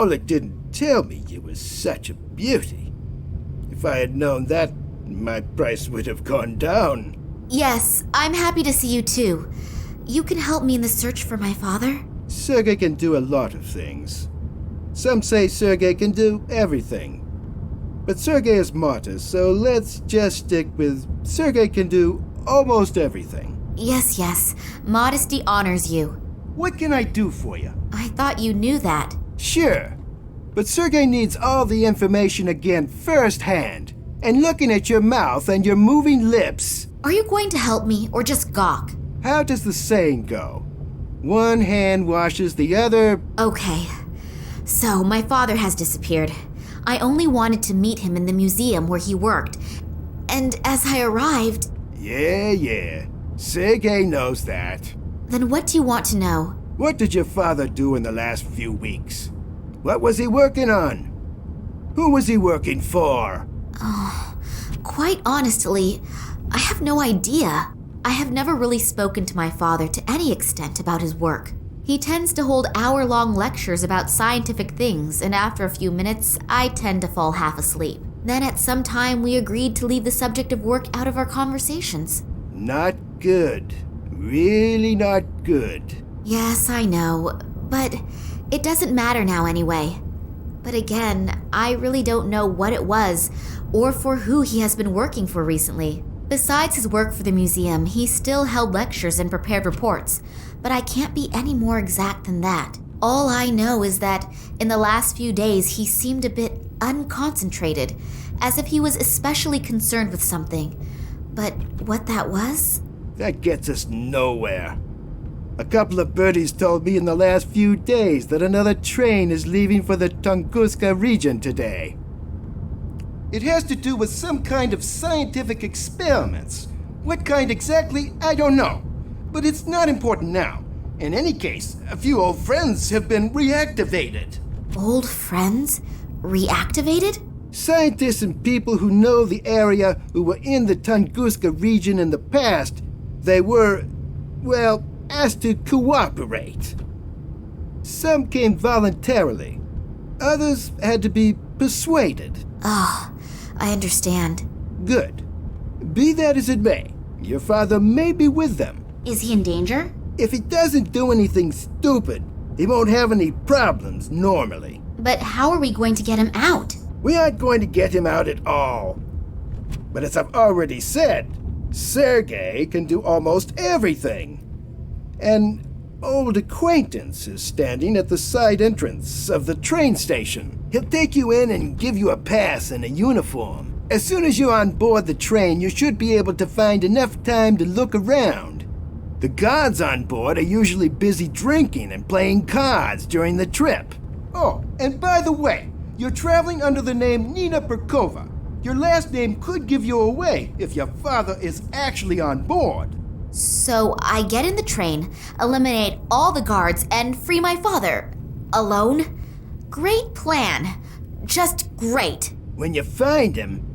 Oleg didn't tell me you were such a beauty. If I had known that, my price would have gone down. Yes, I'm happy to see you too. You can help me in the search for my father? Sergei can do a lot of things. Some say Sergei can do everything. But Sergei is martyr, so let's just stick with Sergei can do almost everything. Yes. Modesty honors you. What can I do for you? I thought you knew that. Sure. But Sergei needs all the information again firsthand. And looking at your mouth and your moving lips... Are you going to help me or just gawk? How does the saying go? One hand washes the other... Okay. So, my father has disappeared. I only wanted to meet him in the museum where he worked. And as I arrived... Yeah. Sergei knows that. Then what do you want to know? What did your father do in the last few weeks? What was he working on? Who was he working for? Oh, quite honestly, I have no idea. I have never really spoken to my father to any extent about his work. He tends to hold hour-long lectures about scientific things, and after a few minutes, I tend to fall half asleep. Then at some time, we agreed to leave the subject of work out of our conversations. Not good. Really not good. Yes, I know, but it doesn't matter now anyway. But again, I really don't know what it was or for who he has been working for recently. Besides his work for the museum, he still held lectures and prepared reports, but I can't be any more exact than that. All I know is that in the last few days he seemed a bit unconcentrated, as if he was especially concerned with something. But what that was? That gets us nowhere. A couple of birdies told me in the last few days that another train is leaving for the Tunguska region today. It has to do with some kind of scientific experiments. What kind exactly, I don't know. But it's not important now. In any case, a few old friends have been reactivated. Old friends? Reactivated? Scientists and people who know the area who were in the Tunguska region in the past, they were, well, asked to cooperate. Some came voluntarily. Others had to be persuaded. Oh, I understand. Good. Be that as it may, your father may be with them. Is he in danger? If he doesn't do anything stupid, he won't have any problems normally. But how are we going to get him out? We aren't going to get him out at all. But as I've already said, Sergei can do almost everything. An old acquaintance is standing at the side entrance of the train station. He'll take you in and give you a pass and a uniform. As soon as you're on board the train, you should be able to find enough time to look around. The guards on board are usually busy drinking and playing cards during the trip. Oh, and by the way, you're traveling under the name Nina Perkova. Your last name could give you away if your father is actually on board. So I get in the train, eliminate all the guards, and free my father. Alone? Great plan. Just great. When you find him,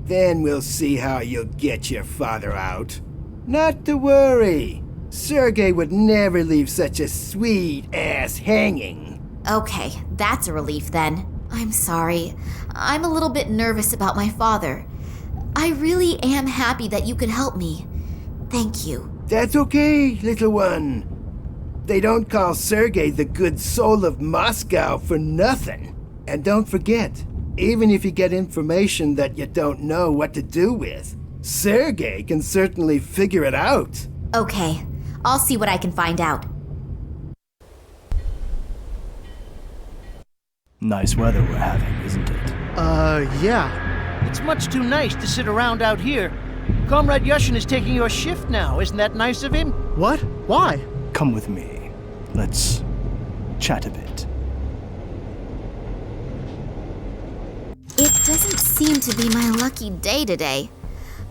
then we'll see how you'll get your father out. Not to worry. Sergei would never leave such a sweet ass hanging. Okay, that's a relief then. I'm sorry. I'm a little bit nervous about my father. I really am happy that you could help me. Thank you. That's okay, little one. They don't call Sergei the good soul of Moscow for nothing. And don't forget, even if you get information that you don't know what to do with, Sergei can certainly figure it out. Okay, I'll see what I can find out. Nice weather we're having, isn't it? Yeah. It's much too nice to sit around out here. Comrade Yushin is taking your shift now. Isn't that nice of him? What? Why? Come with me. Let's chat a bit. It doesn't seem to be my lucky day today.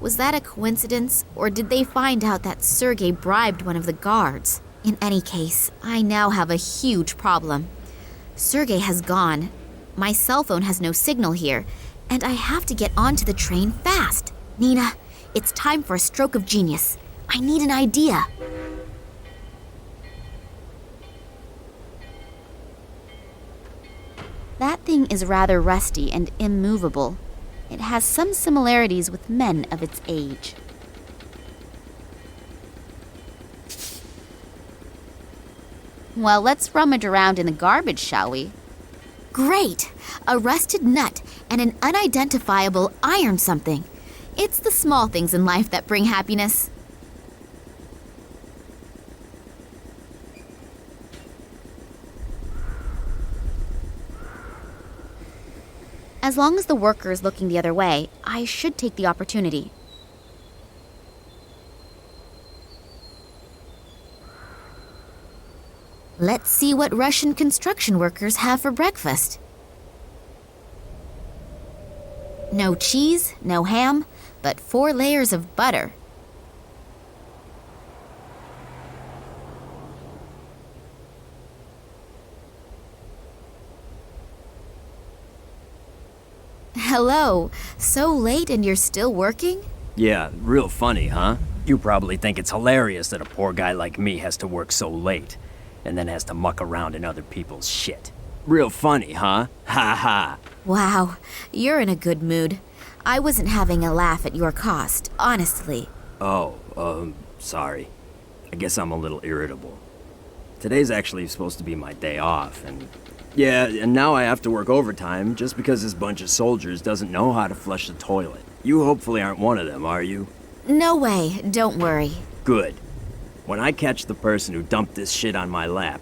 Was that a coincidence, or did they find out that Sergei bribed one of the guards? In any case, I now have a huge problem. Sergei has gone. My cell phone has no signal here, and I have to get onto the train fast. Nina, it's time for a stroke of genius. I need an idea. is rather rusty and immovable. It has some similarities with men of its age. Well, let's rummage around in the garbage, shall we? Great! A rusted nut and an unidentifiable iron something. It's the small things in life that bring happiness. As long as the worker is looking the other way, I should take the opportunity. Let's see what Russian construction workers have for breakfast. No cheese, no ham, but 4 layers of butter. Hello. So late and you're still working? Yeah, real funny, huh? You probably think it's hilarious that a poor guy like me has to work so late, and then has to muck around in other people's shit. Real funny, huh? Ha ha. Wow, you're in a good mood. I wasn't having a laugh at your cost, honestly. Oh, sorry. I guess I'm a little irritable. Today's actually supposed to be my day off, and now I have to work overtime just because this bunch of soldiers doesn't know how to flush the toilet. You hopefully aren't one of them, are you? No way, don't worry. Good. When I catch the person who dumped this shit on my lap,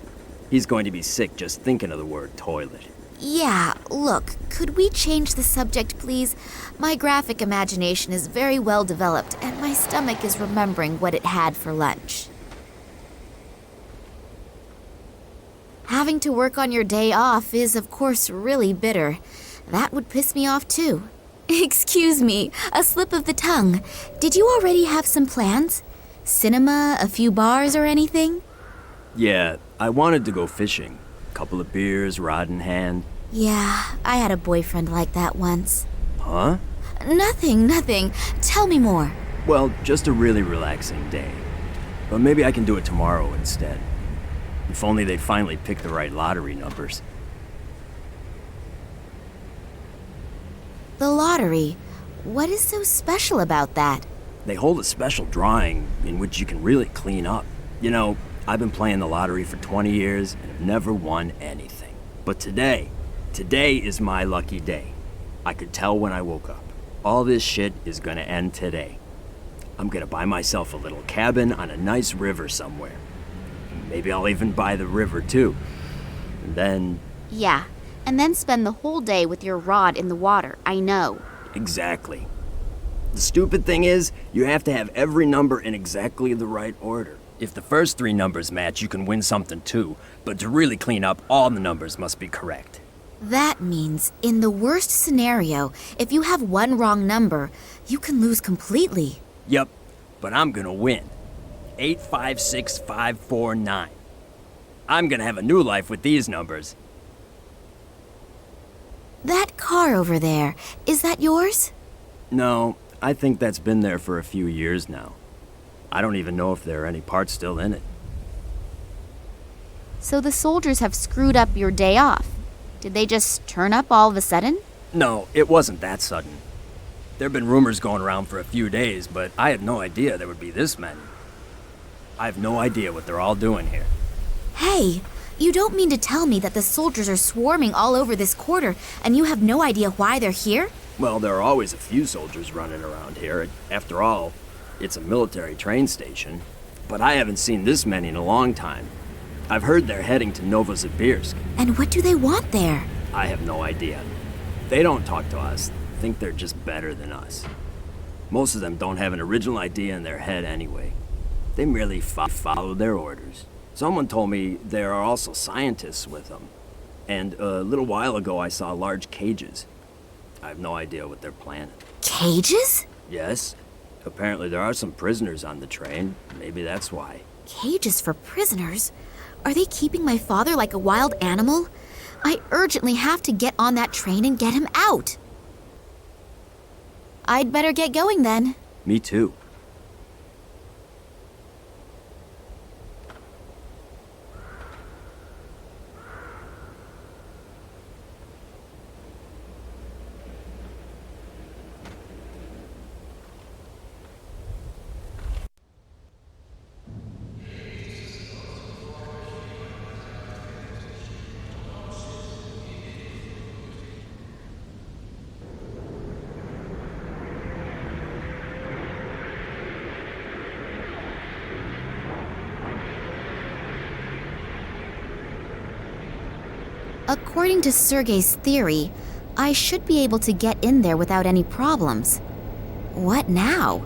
he's going to be sick just thinking of the word toilet. Yeah, look, could we change the subject, please? My graphic imagination is very well developed, and my stomach is remembering what it had for lunch. Having to work on your day off is, of course, really bitter. That would piss me off, too. Excuse me, a slip of the tongue. Did you already have some plans? Cinema, a few bars, or anything? Yeah, I wanted to go fishing. Couple of beers, rod in hand. Yeah, I had a boyfriend like that once. Huh? Nothing. Tell me more. Well, just a really relaxing day. But maybe I can do it tomorrow instead. If only they'd finally pick the right lottery numbers. The lottery. What is so special about that? They hold a special drawing in which you can really clean up. You know, I've been playing the lottery for 20 years and have never won anything. But today is my lucky day. I could tell when I woke up. All this shit is gonna end today. I'm gonna buy myself a little cabin on a nice river somewhere. Maybe I'll even buy the river too. And then... Yeah, and then spend the whole day with your rod in the water, I know. Exactly. The stupid thing is, you have to have every number in exactly the right order. If the first 3 numbers match, you can win something too. But to really clean up, all the numbers must be correct. That means, in the worst scenario, if you have one wrong number, you can lose completely. Yep, but I'm gonna win. 856549. I'm gonna have a new life with these numbers. That car over there, is that yours? No, I think that's been there for a few years now. I don't even know if there are any parts still in it. So the soldiers have screwed up your day off. Did they just turn up all of a sudden? No, it wasn't that sudden. There've been rumors going around for a few days, but I had no idea there would be this many. I have no idea what they're all doing here. Hey, you don't mean to tell me that the soldiers are swarming all over this quarter and you have no idea why they're here? Well, there are always a few soldiers running around here. After all, it's a military train station. But I haven't seen this many in a long time. I've heard they're heading to Novosibirsk. And what do they want there? I have no idea. They don't talk to us. Think they're just better than us. Most of them don't have an original idea in their head anyway. They merely follow their orders. Someone told me there are also scientists with them. And a little while ago I saw large cages. I have no idea what they're planning. Cages? Yes. Apparently there are some prisoners on the train. Maybe that's why. Cages for prisoners? Are they keeping my father like a wild animal? I urgently have to get on that train and get him out. I'd better get going then. Me too. According to Sergei's theory, I should be able to get in there without any problems. What now?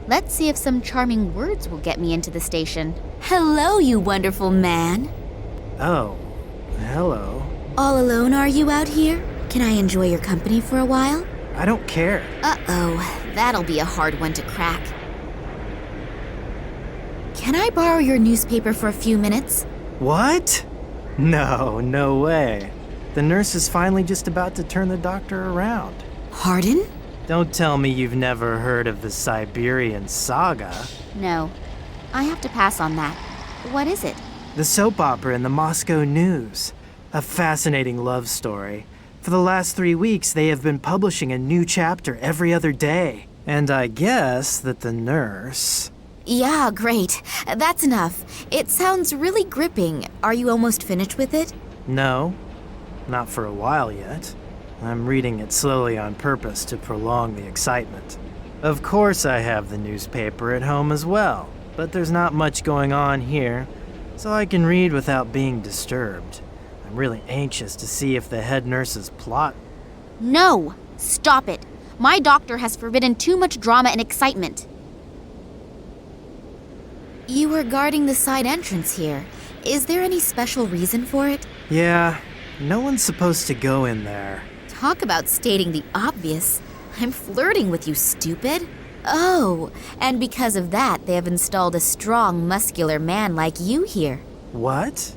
Let's see if some charming words will get me into the station. Hello, you wonderful man. Oh, hello. All alone are you out here? Can I enjoy your company for a while? I don't care. Uh-oh, that'll be a hard one to crack. Can I borrow your newspaper for a few minutes? What? No way. The nurse is finally just about to turn the doctor around. Pardon? Don't tell me you've never heard of the Siberian Saga. No, I have to pass on that. What is it? The soap opera in the Moscow News. A fascinating love story. For the last 3 weeks, they have been publishing a new chapter every other day. And I guess that the nurse... Yeah, great. That's enough. It sounds really gripping. Are you almost finished with it? No, not for a while yet. I'm reading it slowly on purpose to prolong the excitement. Of course I have the newspaper at home as well, but there's not much going on here, so I can read without being disturbed. I'm really anxious to see if the head nurse's plot... No! Stop it! My doctor has forbidden too much drama and excitement. You were guarding the side entrance here. Is there any special reason for it? Yeah, no one's supposed to go in there. Talk about stating the obvious. I'm flirting with you, stupid. Oh, and because of that, they have installed a strong, muscular man like you here. What?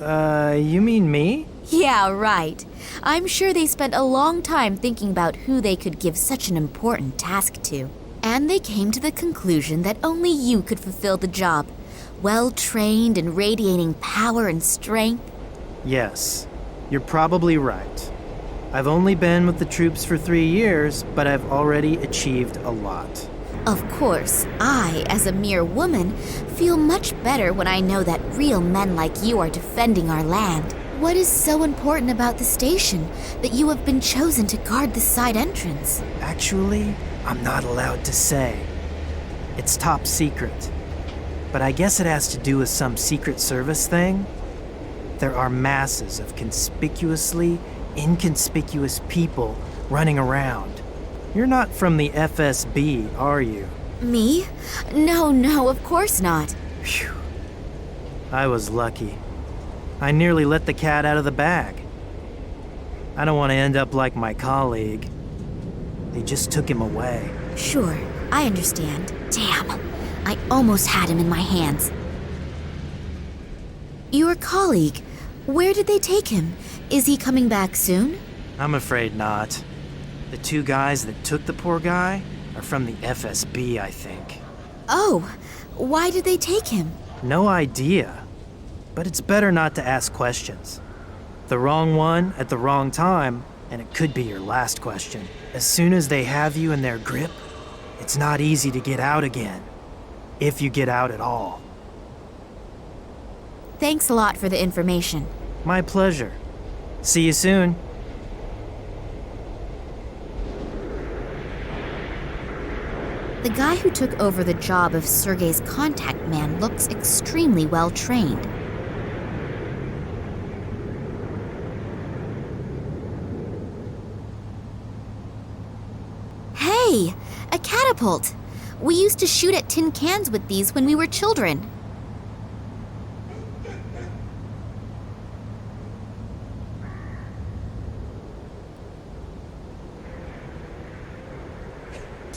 You mean me? Yeah, right. I'm sure they spent a long time thinking about who they could give such an important task to. And they came to the conclusion that only you could fulfill the job. Well-trained and radiating power and strength. Yes, you're probably right. I've only been with the troops for 3 years, but I've already achieved a lot. Of course, I, as a mere woman, feel much better when I know that real men like you are defending our land. What is so important about the station that you have been chosen to guard the side entrance? Actually, I'm not allowed to say. It's top secret. But I guess it has to do with some secret service thing. There are masses of conspicuously inconspicuous people running around. You're not from the FSB, are you? Me? No, of course not. Phew. I was lucky. I nearly let the cat out of the bag. I don't want to end up like my colleague. They just took him away. Sure, I understand. Damn, I almost had him in my hands. Your colleague, where did they take him? Is he coming back soon? I'm afraid not. The 2 guys that took the poor guy are from the FSB, I think. Oh, why did they take him? No idea. But it's better not to ask questions. The wrong one at the wrong time, and it could be your last question. As soon as they have you in their grip, it's not easy to get out again. If you get out at all. Thanks a lot for the information. My pleasure. See you soon. The guy who took over the job of Sergei's contact man looks extremely well trained. Hey, a catapult! We used to shoot at tin cans with these when we were children.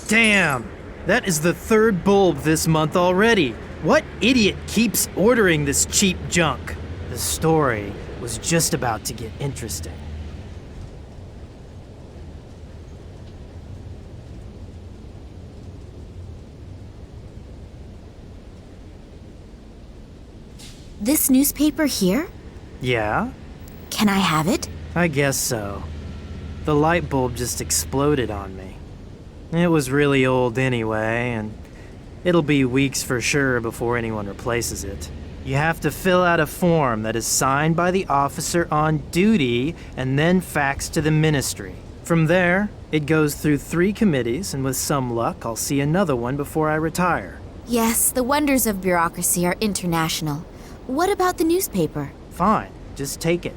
Damn! That is the 3rd bulb this month already. What idiot keeps ordering this cheap junk? The story was just about to get interesting. This newspaper here? Yeah? Can I have it? I guess so. The light bulb just exploded on me. It was really old anyway, and it'll be weeks for sure before anyone replaces it. You have to fill out a form that is signed by the officer on duty and then faxed to the ministry. From there, it goes through 3 committees, and with some luck, I'll see another one before I retire. Yes, the wonders of bureaucracy are international. What about the newspaper? Fine, just take it.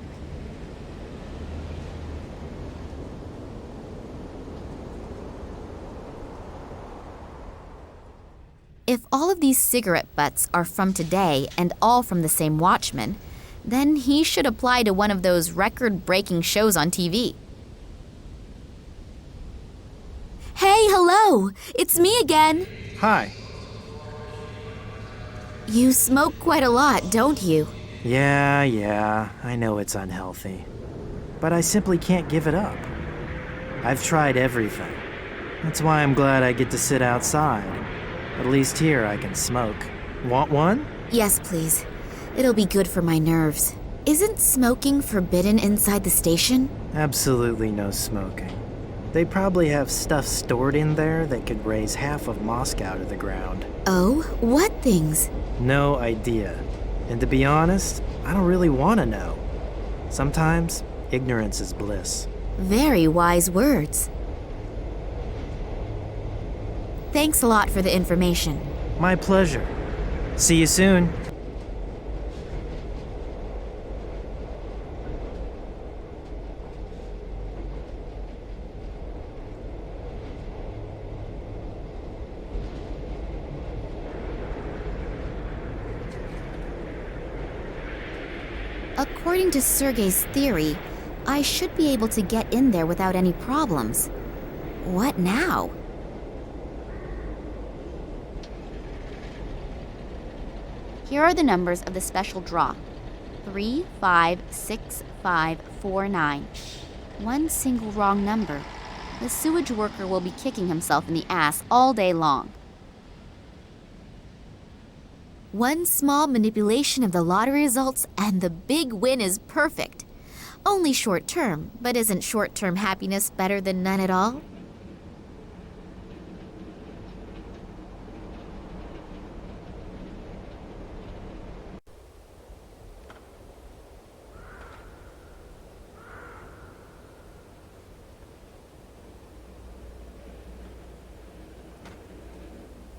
If all of these cigarette butts are from today and all from the same watchman, then he should apply to one of those record-breaking shows on TV. Hey, hello! It's me again! Hi. You smoke quite a lot, don't you? Yeah, I know it's unhealthy. But I simply can't give it up. I've tried everything. That's why I'm glad I get to sit outside. At least here I can smoke. Want one? Yes, please. It'll be good for my nerves. Isn't smoking forbidden inside the station? Absolutely no smoking. They probably have stuff stored in there that could raise half of Moscow to the ground. Oh, what things? No idea. And to be honest, I don't really want to know. Sometimes, ignorance is bliss. Very wise words. Thanks a lot for the information. My pleasure. See you soon. According to Sergei's theory, I should be able to get in there without any problems. What now? Here are the numbers of the special draw. 356549. One single wrong number. The sewage worker will be kicking himself in the ass all day long. One small manipulation of the lottery results and the big win is perfect. Only short term, but isn't short-term happiness better than none at all?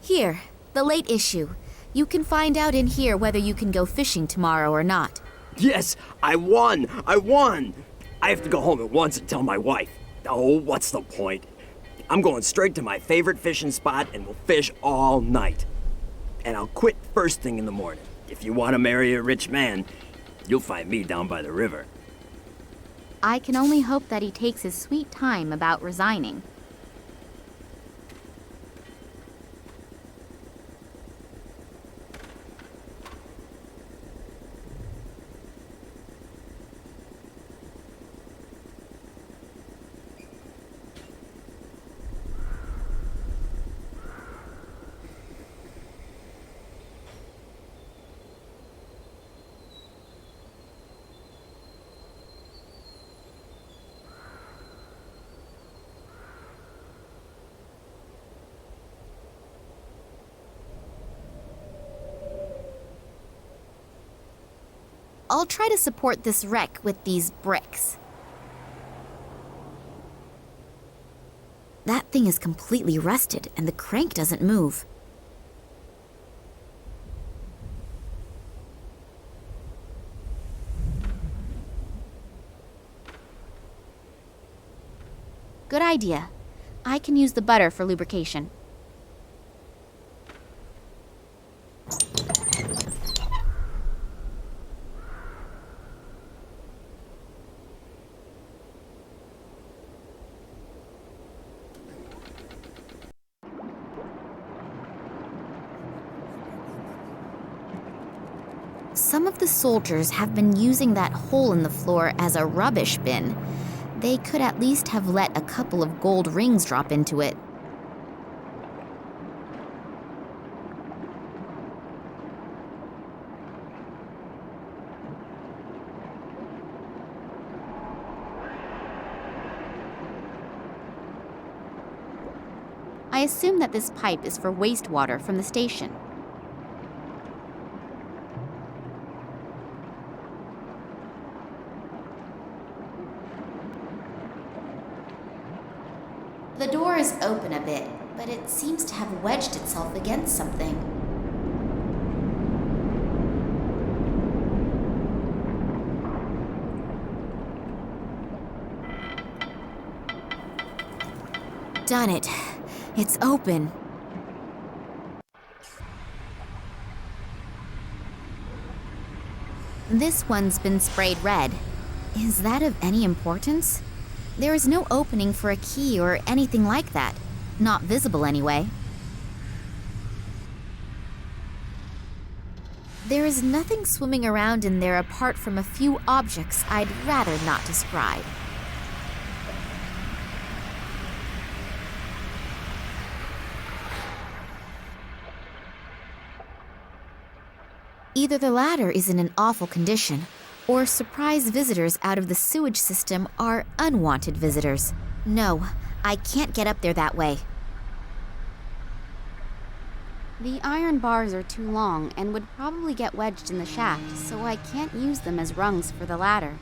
Here, the late issue. You can find out in here whether you can go fishing tomorrow or not. Yes, I won! I won! I have to go home at once and tell my wife. Oh, what's the point? I'm going straight to my favorite fishing spot and we'll fish all night. And I'll quit first thing in the morning. If you want to marry a rich man, you'll find me down by the river. I can only hope that he takes his sweet time about resigning. I'll try to support this wreck with these bricks. That thing is completely rusted and the crank doesn't move. Good idea. I can use the butter for lubrication. Some of the soldiers have been using that hole in the floor as a rubbish bin. They could at least have let a couple of gold rings drop into it. I assume that this pipe is for wastewater from the station. The door is open a bit, but it seems to have wedged itself against something. Done it. It's open. This one's been sprayed red. Is that of any importance? There is no opening for a key or anything like that. Not visible anyway. There is nothing swimming around in there apart from a few objects I'd rather not describe. Either the ladder is in an awful condition, or surprise visitors out of the sewage system are unwanted visitors. No, I can't get up there that way. The iron bars are too long and would probably get wedged in the shaft, so I can't use them as rungs for the ladder.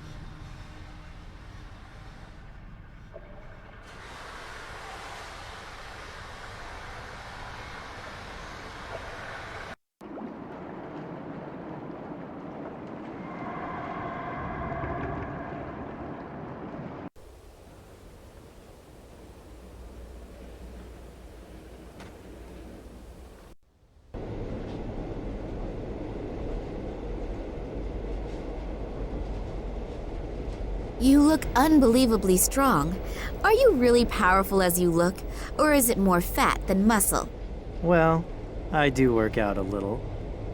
You look unbelievably strong. Are you really powerful as you look, or is it more fat than muscle? Well, I do work out a little.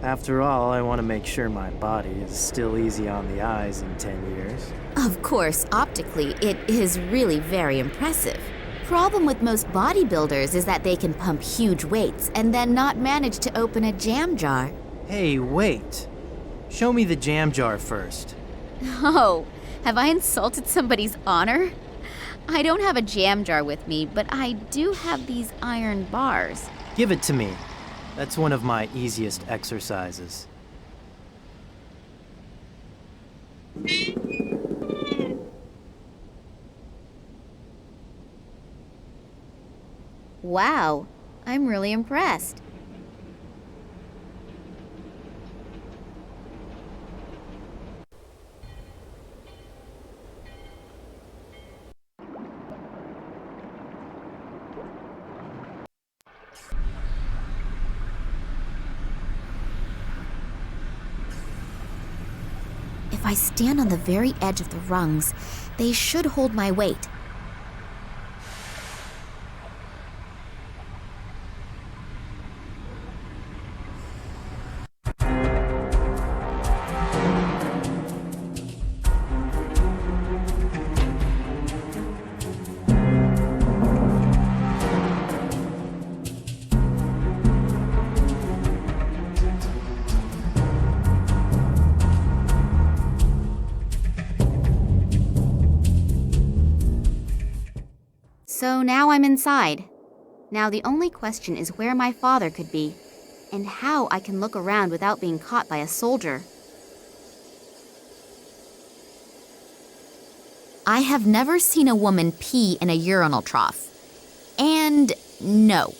After all, I want to make sure my body is still easy on the eyes in 10 years. Of course, optically, it is really very impressive. Problem with most bodybuilders is that they can pump huge weights and then not manage to open a jam jar. Hey, wait. Show me the jam jar first. Oh, have I insulted somebody's honor? I don't have a jam jar with me, but I do have these iron bars. Give it to me. That's one of my easiest exercises. Wow, I'm really impressed. If I stand on the very edge of the rungs, they should hold my weight. So now I'm inside. Now the only question is where my father could be, and how I can look around without being caught by a soldier. I have never seen a woman pee in a urinal trough. And no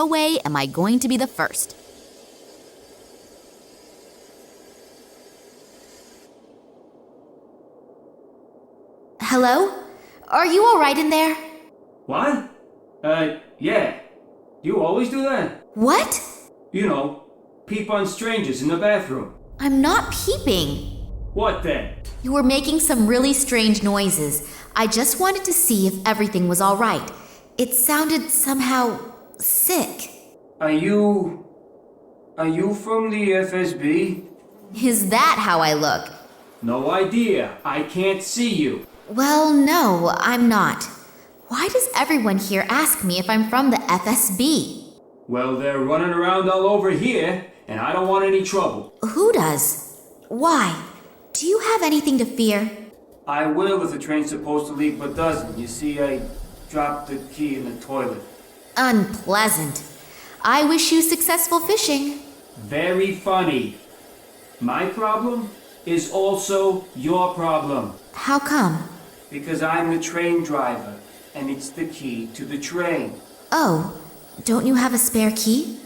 way am I going to be the first. Hello? Are you all right in there? What? Yeah. You always do that? What? You know, peep on strangers in the bathroom. I'm not peeping. What then? You were making some really strange noises. I just wanted to see if everything was all right. It sounded somehow sick. Are you from the FSB? Is that how I look? No idea. I can't see you. Well, no, I'm not. Why does everyone here ask me if I'm from the FSB? Well, they're running around all over here, and I don't want any trouble. Who does? Why? Do you have anything to fear? I will if the train's supposed to leave but doesn't. You see, I dropped the key in the toilet. Unpleasant. I wish you successful fishing. Very funny. My problem is also your problem. How come? Because I'm the train driver. and it's the key to the train. Oh, don't you have a spare key?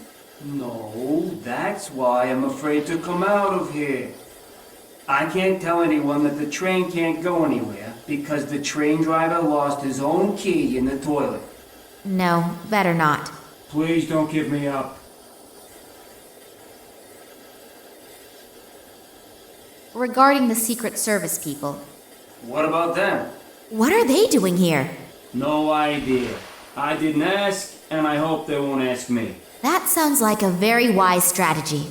No, that's why I'm afraid to come out of here. I can't tell anyone that the train can't go anywhere because the train driver lost his own key in the toilet. No, better not. Please don't give me up. Regarding the Secret Service people, What about them? what are they doing here? No idea. I didn't ask, and I hope they won't ask me. That sounds like a very wise strategy.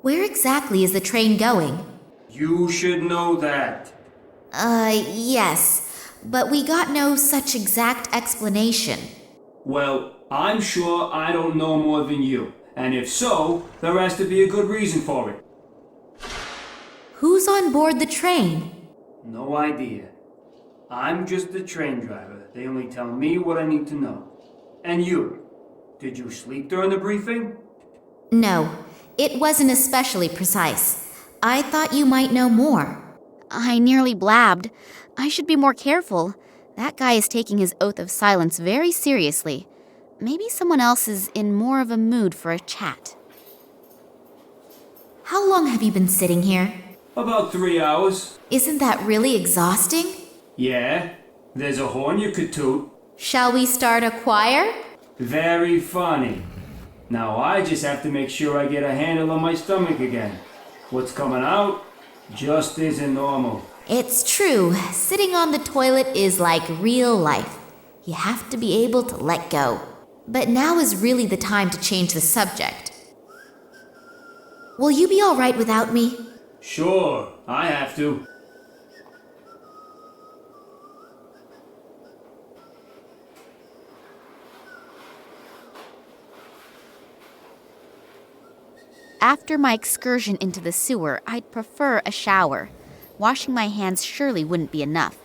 Where exactly is the train going? You should know that. Yes, but we got no such exact explanation. Well, I'm sure I don't know more than you. And if so, there has to be a good reason for it. Who's on board the train? No idea. I'm just the train driver. They only tell me what I need to know. And you? Did you sleep during the briefing? No, it wasn't especially precise. I thought you might know more. I nearly blabbed. I should be more careful. That guy is taking his oath of silence very seriously. Maybe someone else is in more of a mood for a chat. How long have you been sitting here? About 3 hours. Isn't that really exhausting? Yeah, there's a horn you could toot. Shall we start a choir? Very funny. Now I just have to make sure I get a handle on my stomach again. What's coming out just isn't normal. It's true. Sitting on the toilet is like real life. You have to be able to let go. But now is really the time to change the subject. Will you be all right without me? Sure, I have to. After my excursion into the sewer, I'd prefer a shower. Washing my hands surely wouldn't be enough.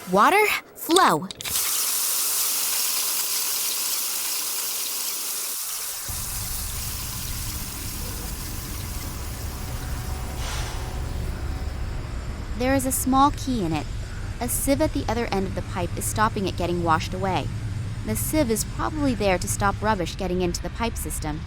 Water, flow. There is a small key in it. A sieve at the other end of the pipe is stopping it getting washed away. The sieve is probably there to stop rubbish getting into the pipe system.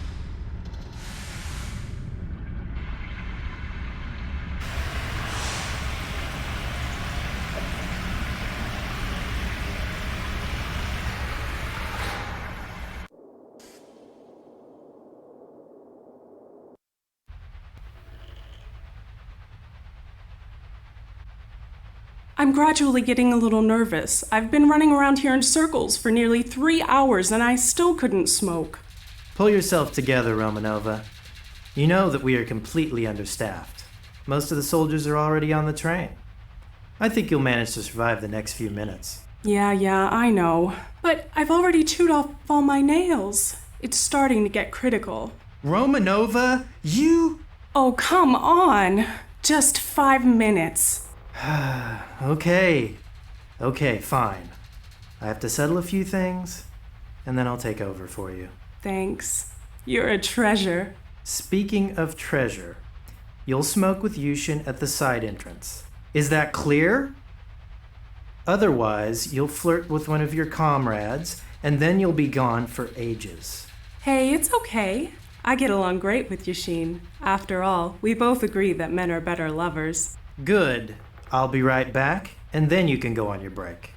I'm gradually getting a little nervous. I've been running around here in circles for nearly 3 hours and I still couldn't smoke. Pull yourself together, Romanova. You know that we are completely understaffed. Most of the soldiers are already on the train. I think you'll manage to survive the next few minutes. Yeah, I know. But I've already chewed off all my nails. It's starting to get critical. Romanova, you... Oh, come on. Just 5 minutes. Okay, fine. I have to settle a few things, and then I'll take over for you. Thanks. You're a treasure. Speaking of treasure, you'll smoke with Yushin at the side entrance. Is that clear? Otherwise, you'll flirt with one of your comrades, and then you'll be gone for ages. Hey, it's okay. I get along great with Yushin. After all, we both agree that men are better lovers. Good. I'll be right back, and then you can go on your break.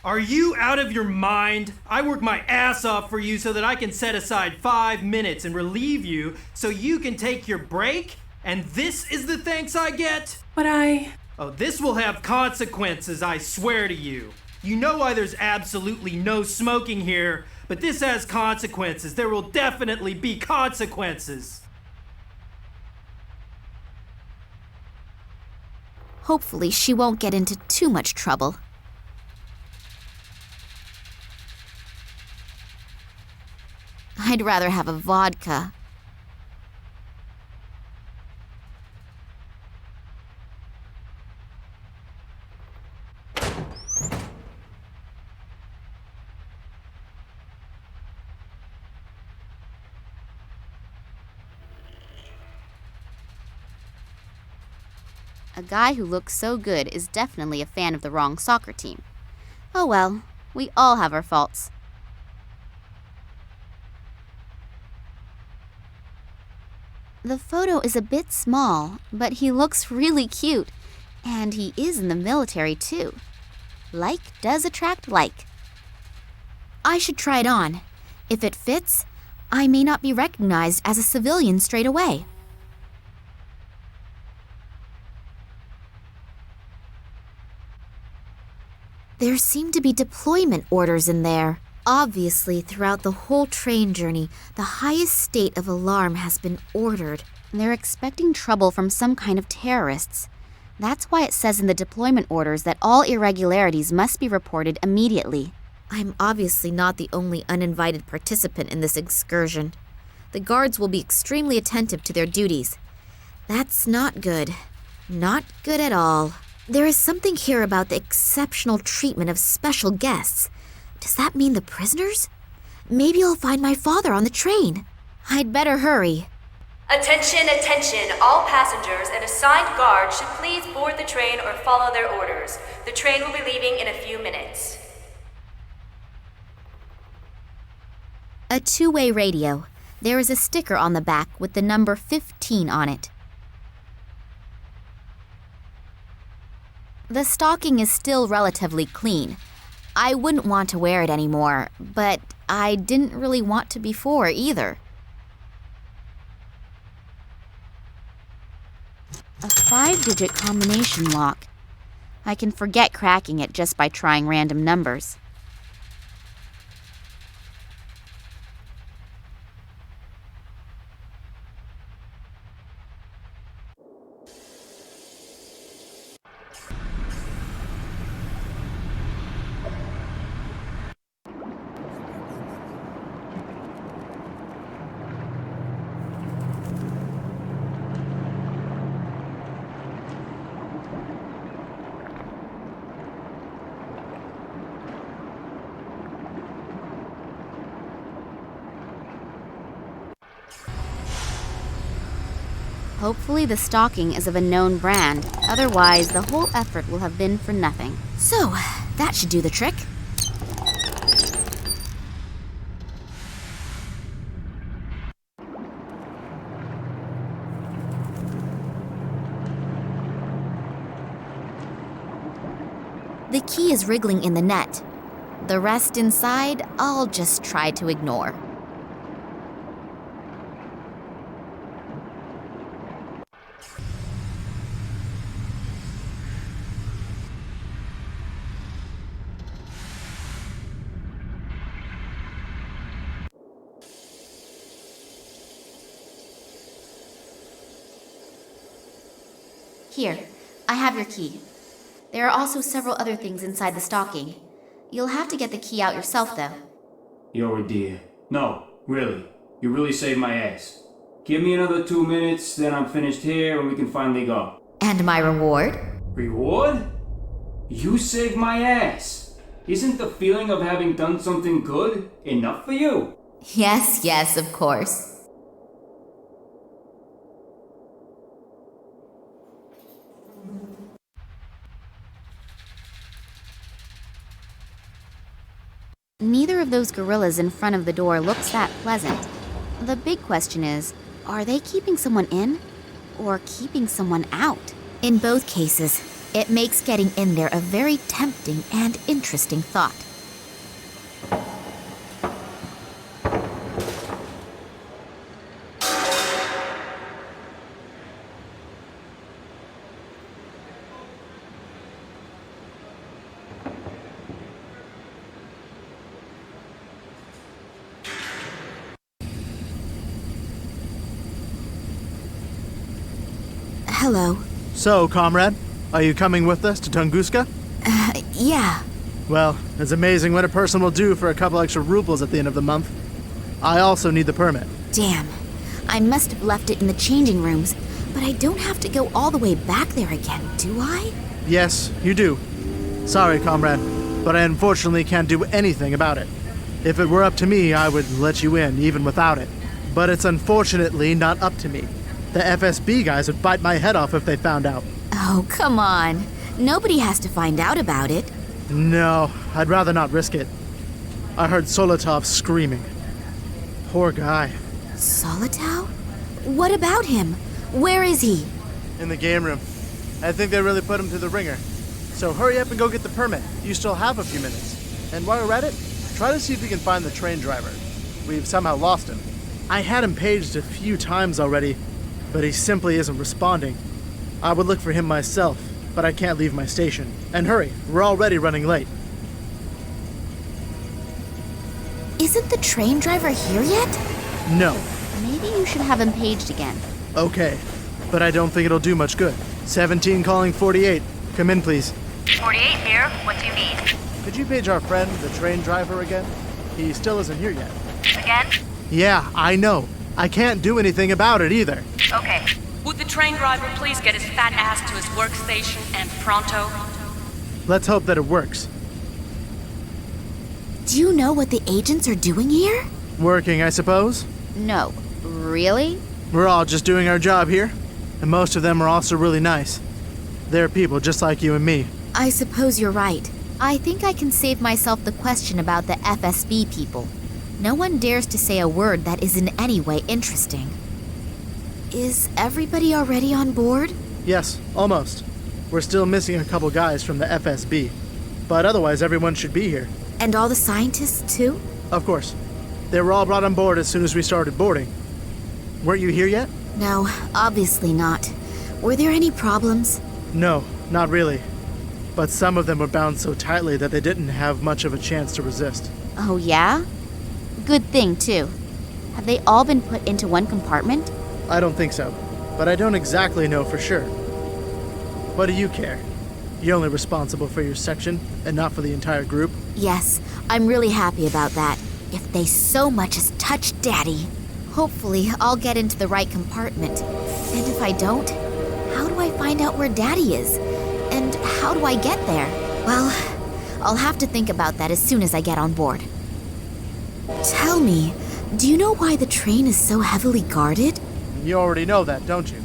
Are you out of your mind? I work my ass off for you so that I can set aside 5 minutes and relieve you so you can take your break? And this is the thanks I get? But Oh, this will have consequences, I swear to you. You know why there's absolutely no smoking here, but this has consequences. There will definitely be consequences. Hopefully she won't get into too much trouble. I'd rather have a vodka. A guy who looks so good is definitely a fan of the wrong soccer team. Oh well, we all have our faults. The photo is a bit small, but he looks really cute. And he is in the military too. Like does attract like. I should try it on. If it fits, I may not be recognized as a civilian straight away. There seem to be deployment orders in there. Obviously, throughout the whole train journey, the highest state of alarm has been ordered. They're expecting trouble from some kind of terrorists. That's why it says in the deployment orders that all irregularities must be reported immediately. I'm obviously not the only uninvited participant in this excursion. The guards will be extremely attentive to their duties. That's not good. Not good at all. There is something here about the exceptional treatment of special guests. Does that mean the prisoners? Maybe I'll find my father on the train. I'd better hurry. Attention, attention! All passengers and assigned guards should please board the train or follow their orders. The train will be leaving in a few minutes. A two-way radio. There is a sticker on the back with the number 15 on it. The stocking is still relatively clean. I wouldn't want to wear it anymore, but I didn't really want to before either. A 5-digit combination lock. I can forget cracking it just by trying random numbers. Hopefully the stocking is of a known brand, otherwise the whole effort will have been for nothing. So, that should do the trick. The key is wriggling in the net. The rest inside, I'll just try to ignore. Here, I have your key. There are also several other things inside the stocking. You'll have to get the key out yourself, though. You're a dear. No, really. You really saved my ass. Give me another 2 minutes, then I'm finished here and we can finally go. And my reward? Reward? You saved my ass. Isn't the feeling of having done something good enough for you? Yes, of course. Neither of those gorillas in front of the door looks that pleasant. The big question is, are they keeping someone in or keeping someone out? In both cases, It makes getting in there a very tempting and interesting thought. Hello. So, comrade, are you coming with us to Tunguska? Yeah. Well, it's amazing what a person will do for a couple extra rubles at the end of the month. I also need the permit. Damn. I must have left it in the changing rooms, but I don't have to go all the way back there again, do I? Yes, you do. Sorry, comrade, but I unfortunately can't do anything about it. If it were up to me, I would let you in, even without it. But it's unfortunately not up to me. The FSB guys would bite my head off if they found out. Oh, come on. Nobody has to find out about it. No, I'd rather not risk it. I heard Solotov screaming. Poor guy. Solotov? What about him? Where is he? In the game room. I think they really put him through the ringer. So hurry up and go get the permit. You still have a few minutes. And while we're at it, try to see if you can find the train driver. We've somehow lost him. I had him paged a few times already, but he simply isn't responding. I would look for him myself, but I can't leave my station. And hurry, we're already running late. Isn't the train driver here yet? No. Maybe you should have him paged again. Okay, but I don't think it'll do much good. 17 calling 48. Come in, please. 48 here. What do you need? Could you page our friend, the train driver, again? He still isn't here yet. Again? Yeah, I know. I can't do anything about it either. Okay. Would the train driver please get his fat ass to his workstation and pronto? Let's hope that it works. Do you know what the agents are doing here? Working, I suppose? No. Really? We're all just doing our job here. And most of them are also really nice. They're people just like you and me. I suppose you're right. I think I can save myself the question about the FSB people. No one dares to say a word that is in any way interesting. Is everybody already on board? Yes, almost. We're still missing a couple guys from the FSB. But otherwise, everyone should be here. And all the scientists, too? Of course. They were all brought on board as soon as we started boarding. Weren't you here yet? No, obviously not. Were there any problems? No, not really. But some of them were bound so tightly that they didn't have much of a chance to resist. Oh, yeah? Good thing, too. Have they all been put into one compartment? I don't think so, but I don't exactly know for sure. What do you care? You're only responsible for your section and not for the entire group. Yes, I'm really happy about that. If they so much as touch Daddy. Hopefully, I'll get into the right compartment. And if I don't, how do I find out where Daddy is? And how do I get there? Well, I'll have to think about that as soon as I get on board. Tell me, do you know why the train is so heavily guarded? You already know that, don't you?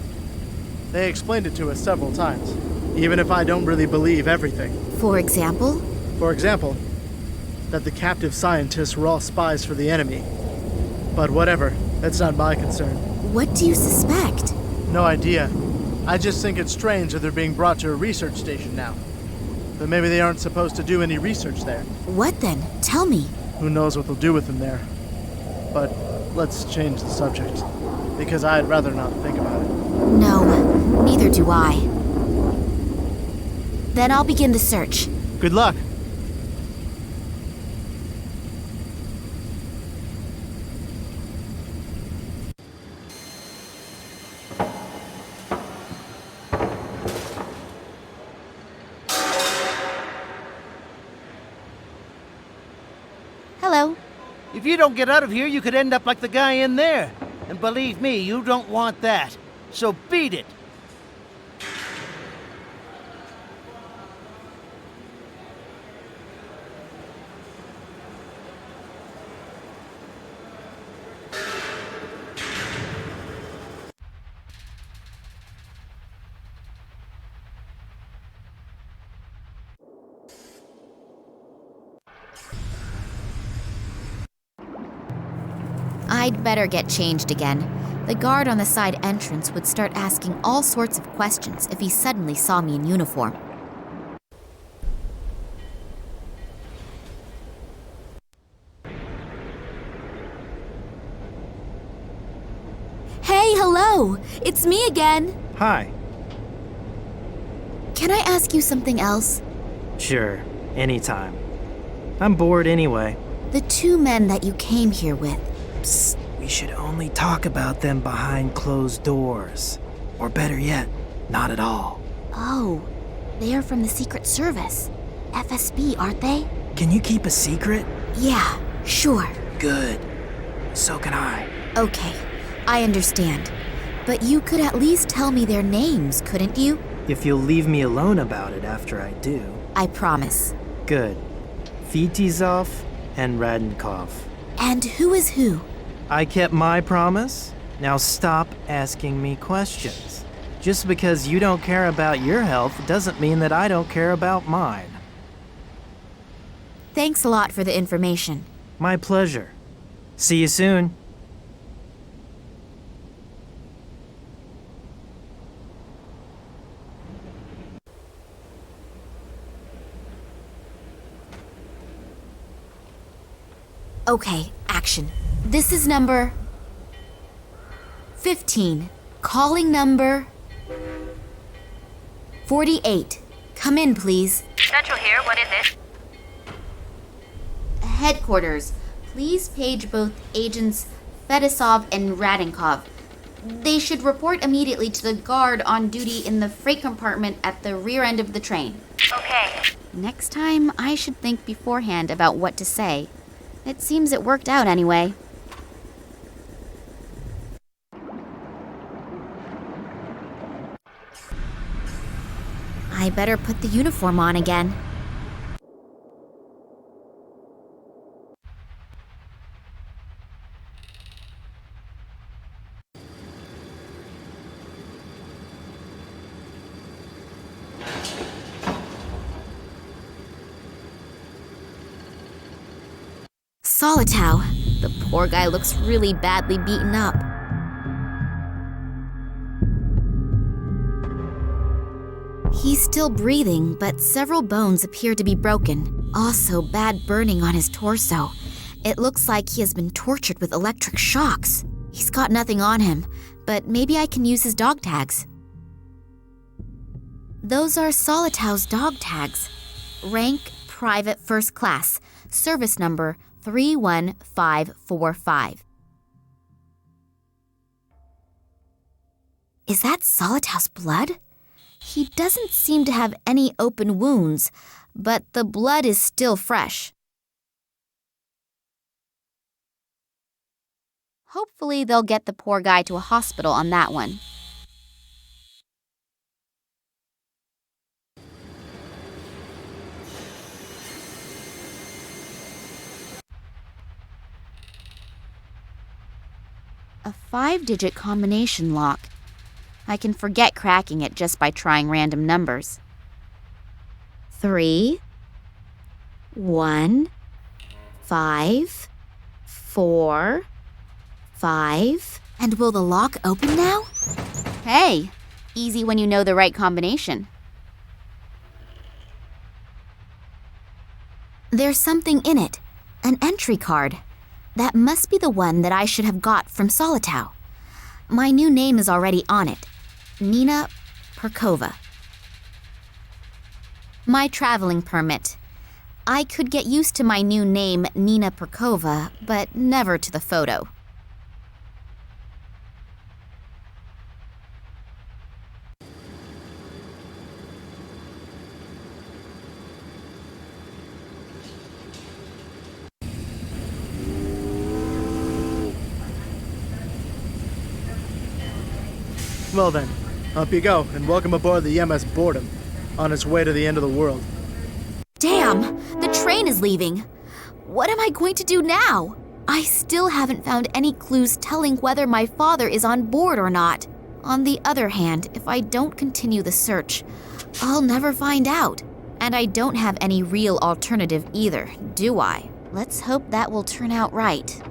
They explained it to us several times, even if I don't really believe everything. For example? For example, that the captive scientists were all spies for the enemy. But whatever, that's not my concern. What do you suspect? No idea. I just think it's strange that they're being brought to a research station now. But maybe they aren't supposed to do any research there. What then? Tell me. Who knows what they'll do with them there. But let's change the subject, because I'd rather not think about it. No, neither do I. Then I'll begin the search. Good luck. Hello. If you don't get out of here, you could end up like the guy in there. And believe me, you don't want that. So beat it. I'd better get changed again. The guard on the side entrance would start asking all sorts of questions if he suddenly saw me in uniform. Hello, it's me again. Hi. Can I ask you something else? Sure, anytime. I'm bored anyway. The two men that you came here with. Psst, we should only talk about them behind closed doors. Or better yet, not at all. Oh, they are from the Secret Service. FSB, aren't they? Can you keep a secret? Yeah, sure. Good. So can I. Okay, I understand. But you could at least tell me their names, couldn't you? If you'll leave me alone about it after I do. I promise. Good. Vitizov and Radenkov. And who is who? I kept my promise. Now stop asking me questions. Just because you don't care about your health doesn't mean that I don't care about mine. Thanks a lot for the information. My pleasure. See you soon. Okay, action. This is number 15. Calling number 48. Come in, please. Central here, what is it? Headquarters. Please page both agents Fedosov and Radenkov. They should report immediately to the guard on duty in the freight compartment at the rear end of the train. Okay. Next time, I should think beforehand about what to say. It seems it worked out anyway. I better put the uniform on again. Solitow. The poor guy looks really badly beaten up. He's still breathing, but several bones appear to be broken. Also, bad burning on his torso. It looks like he has been tortured with electric shocks. He's got nothing on him, but maybe I can use his dog tags. Those are Solitow's dog tags. Rank, Private First Class. Service number 31545. Is that Solitow's blood? He doesn't seem to have any open wounds, but the blood is still fresh. Hopefully they'll get the poor guy to a hospital on that one. A 5-digit combination lock. I can forget cracking it just by trying random numbers. 3, 1, 5, 4, 5. And will the lock open now? Hey, easy when you know the right combination. There's something in it, an entry card. That must be the one that I should have got from Solitow. My new name is already on it. Nina Perkova. My traveling permit. I could get used to my new name, Nina Perkova, but never to the photo. Well then, up you go, and welcome aboard the MS Boredom, on its way to the end of the world. Damn! The train is leaving! What am I going to do now? I still haven't found any clues telling whether my father is on board or not. On the other hand, if I don't continue the search, I'll never find out. And I don't have any real alternative either, do I? Let's hope that will turn out right.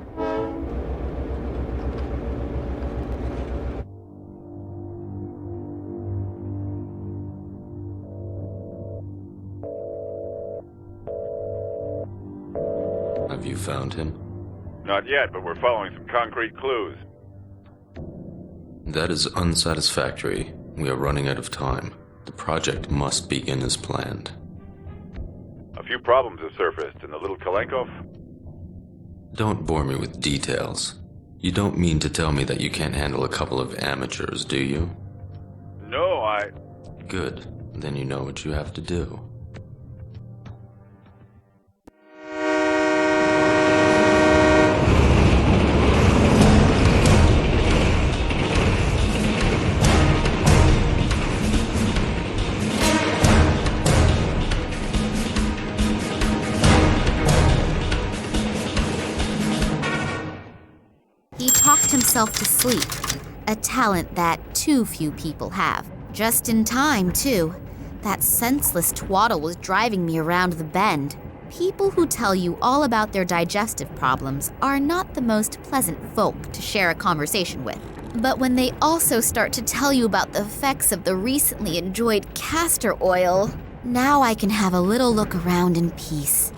Have you found him? Not yet, but we're following some concrete clues. That is unsatisfactory. We are running out of time. The project must begin as planned. A few problems have surfaced in the little Kalenkov. Don't bore me with details. You don't mean to tell me that you can't handle a couple of amateurs, do you? No, Good. Then you know what you have to do. He talked himself to sleep, a talent that too few people have. Just in time, too. That senseless twaddle was driving me around the bend. People who tell you all about their digestive problems are not the most pleasant folk to share a conversation with. But when they also start to tell you about the effects of the recently enjoyed castor oil, now I can have a little look around in peace.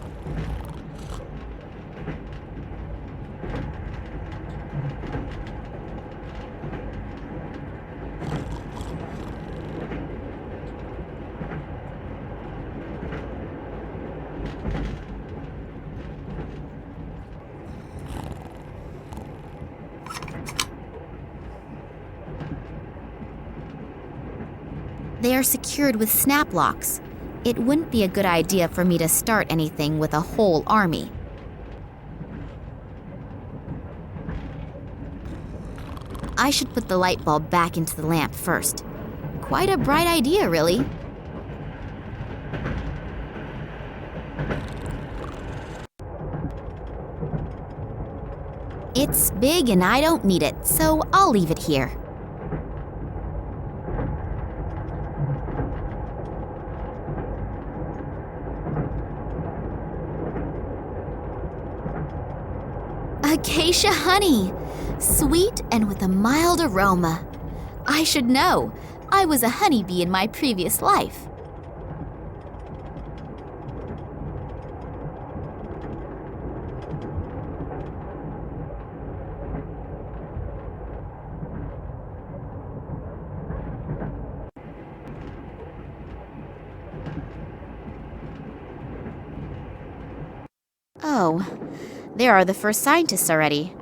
They are secured with snap locks. It wouldn't be a good idea for me to start anything with a whole army. I should put the light bulb back into the lamp first. Quite a bright idea, really. It's big and I don't need it, so I'll leave it here. Acacia honey! Sweet and with a mild aroma. I should know. I was a honeybee in my previous life. Oh. There are the first scientists already.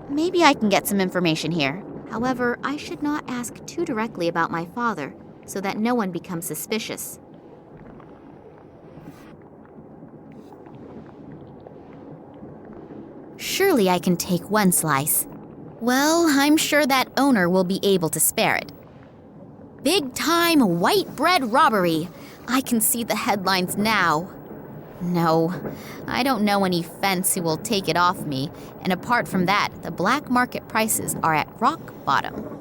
Maybe I can get some information here. However, I should not ask too directly about my father, so that no one becomes suspicious. Surely I can take one slice. Well, I'm sure that owner will be able to spare it. Big-time white bread robbery! I can see the headlines now. No, I don't know any fence who will take it off me, and apart from that, the black market prices are at rock bottom.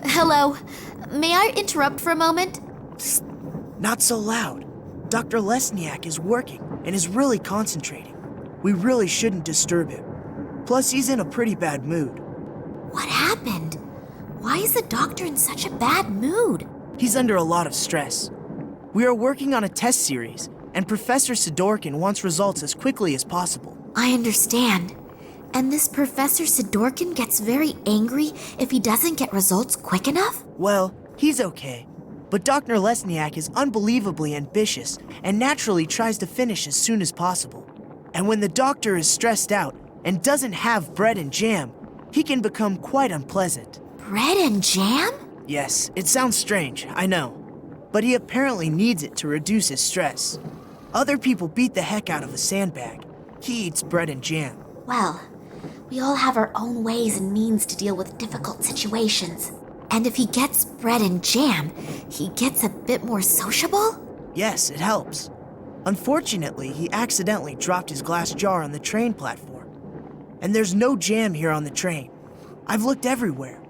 Hello, may I interrupt for a moment? Psst, not so loud. Dr. Lesniak is working and is really concentrating. We really shouldn't disturb him. Plus, he's in a pretty bad mood. What happened? Why is the doctor in such a bad mood? He's under a lot of stress. We are working on a test series, and Professor Sidorkin wants results as quickly as possible. I understand. And this Professor Sidorkin gets very angry if he doesn't get results quick enough? Well, he's okay. But Dr. Lesniak is unbelievably ambitious and naturally tries to finish as soon as possible. And when the doctor is stressed out and doesn't have bread and jam, he can become quite unpleasant. Bread and jam? Yes, it sounds strange, I know. But he apparently needs it to reduce his stress. Other people beat the heck out of a sandbag. He eats bread and jam. Well, we all have our own ways and means to deal with difficult situations. And if he gets bread and jam, he gets a bit more sociable? Yes, it helps. Unfortunately, he accidentally dropped his glass jar on the train platform. And there's no jam here on the train. I've looked everywhere.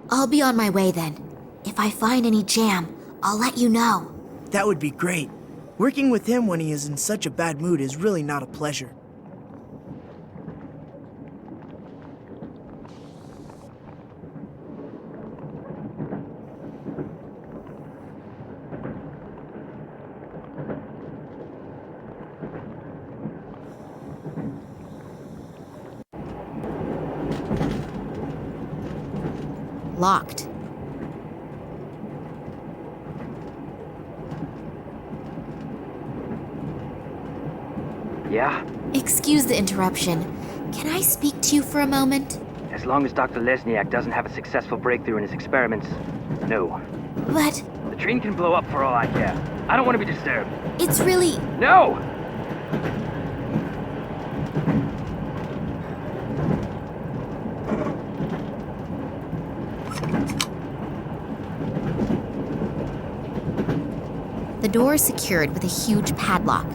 I'll be on my way then. If I find any jam, I'll let you know. That would be great. Working with him when he is in such a bad mood is really not a pleasure. locked. Yeah? Excuse the interruption. Can I speak to you for a moment? As long as Dr. Lesniak doesn't have a successful breakthrough in his experiments, no. But... The train can blow up for all I care. I don't want to be disturbed. It's really... No! The door is secured with a huge padlock.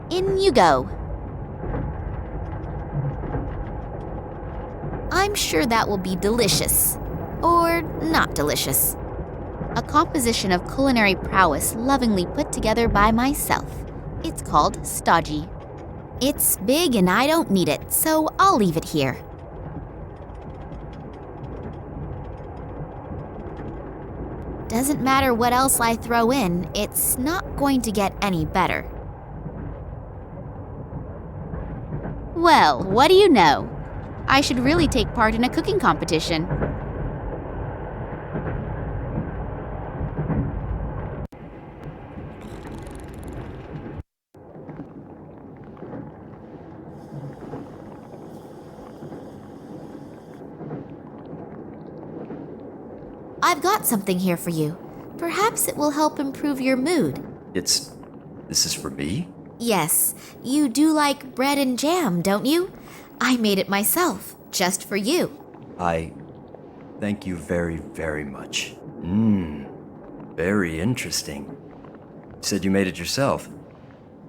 In you go. I'm sure that will be delicious. Or not delicious. A composition of culinary prowess lovingly put together by myself. It's called stodgy. It's big and I don't need it, so I'll leave it here. Doesn't matter what else I throw in, it's not going to get any better. Well, what do you know? I should really take part in a cooking competition. I've got something here for you. Perhaps it will help improve your mood. This is for me? Yes, you do like bread and jam, don't you? I made it myself, just for you. Thank you very, very much. Very interesting. You said you made it yourself.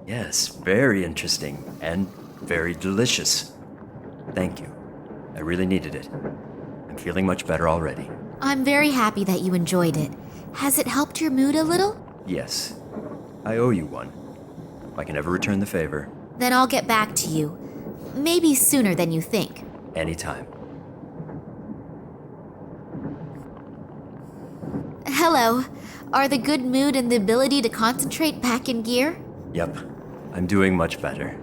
Yes, very interesting and very delicious. Thank you. I really needed it. I'm feeling much better already. I'm very happy that you enjoyed it. Has it helped your mood a little? Yes. I owe you one. If I can ever return the favor. Then I'll get back to you. Maybe sooner than you think. Anytime. Hello. Are the good mood and the ability to concentrate back in gear? Yep. I'm doing much better.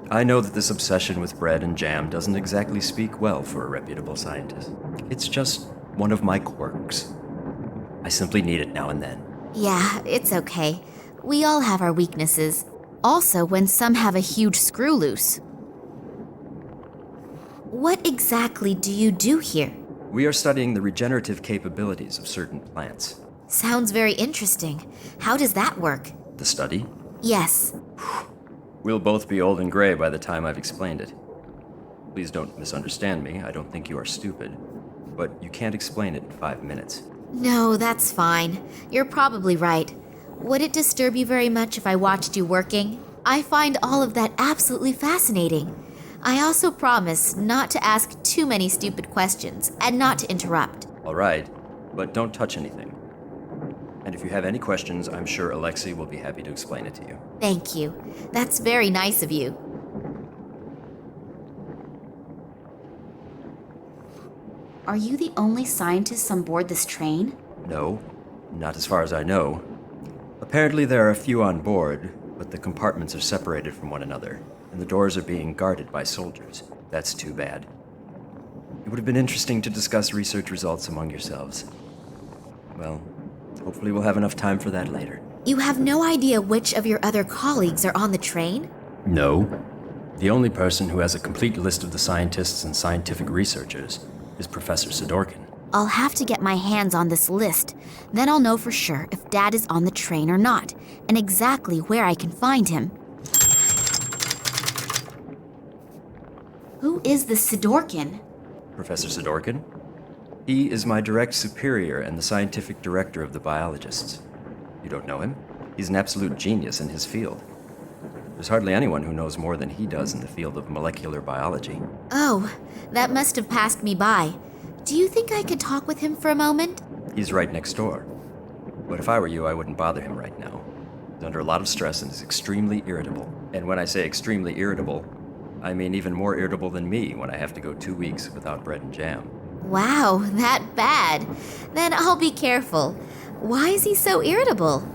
I know that this obsession with bread and jam doesn't exactly speak well for a reputable scientist. It's just one of my quirks. I simply need it now and then. Yeah, it's okay. We all have our weaknesses. Also, when some have a huge screw loose. What exactly do you do here? We are studying the regenerative capabilities of certain plants. Sounds very interesting. How does that work? The study? Yes. We'll both be old and gray by the time I've explained it. Please don't misunderstand me. I don't think you are stupid. But you can't explain it in 5 minutes. No, that's fine. You're probably right. Would it disturb you very much if I watched you working? I find all of that absolutely fascinating. I also promise not to ask too many stupid questions and not to interrupt. All right, but don't touch anything. And if you have any questions, I'm sure Alexei will be happy to explain it to you. Thank you. That's very nice of you. Are you the only scientists on board this train? No, not as far as I know. Apparently there are a few on board, but the compartments are separated from one another, and the doors are being guarded by soldiers. That's too bad. It would have been interesting to discuss research results among yourselves. Well, hopefully we'll have enough time for that later. You have no idea which of your other colleagues are on the train? No. The only person who has a complete list of the scientists and scientific researchers is Professor Sidorkin. I'll have to get my hands on this list. Then I'll know for sure if Dad is on the train or not, and exactly where I can find him. Who is this Sidorkin? Professor Sidorkin? He is my direct superior and the scientific director of the biologists. You don't know him? He's an absolute genius in his field. There's hardly anyone who knows more than he does in the field of molecular biology. Oh, that must have passed me by. Do you think I could talk with him for a moment? He's right next door. But if I were you, I wouldn't bother him right now. He's under a lot of stress and is extremely irritable. And when I say extremely irritable, I mean even more irritable than me when I have to go 2 weeks without bread and jam. Wow, that bad. Then I'll be careful. Why is he so irritable?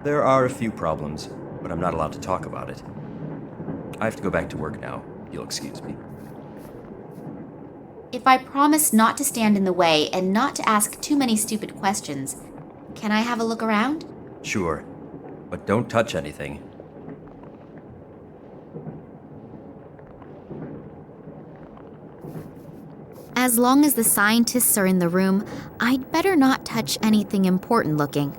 There are a few problems, but I'm not allowed to talk about it. I have to go back to work now. You'll excuse me. If I promise not to stand in the way and not to ask too many stupid questions, can I have a look around? Sure, but don't touch anything. As long as the scientists are in the room, I'd better not touch anything important looking.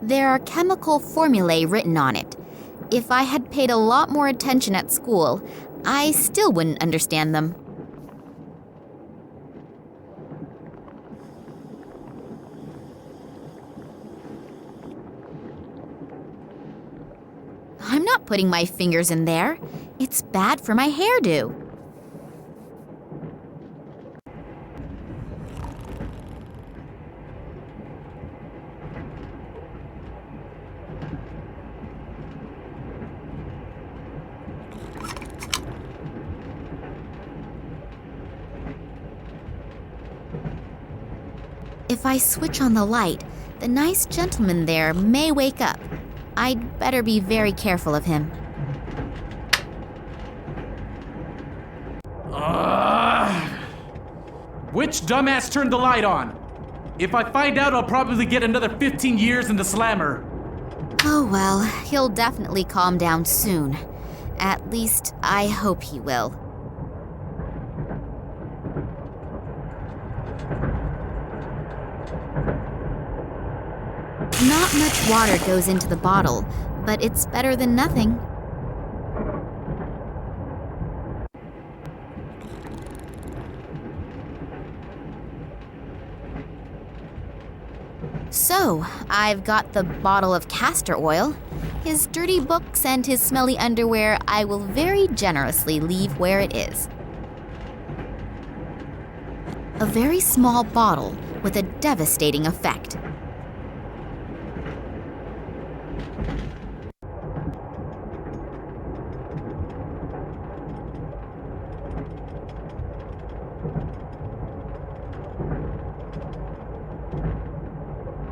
There are chemical formulae written on it. If I had paid a lot more attention at school, I still wouldn't understand them. I'm not putting my fingers in there. It's bad for my hairdo. If I switch on the light, the nice gentleman there may wake up. I'd better be very careful of him. Which dumbass turned the light on? If I find out, I'll probably get another 15 years in the slammer. Oh well, he'll definitely calm down soon. At least, I hope he will. Not much water goes into the bottle, but it's better than nothing. So, I've got the bottle of castor oil. His dirty books and his smelly underwear I will very generously leave where it is. A very small bottle with a devastating effect.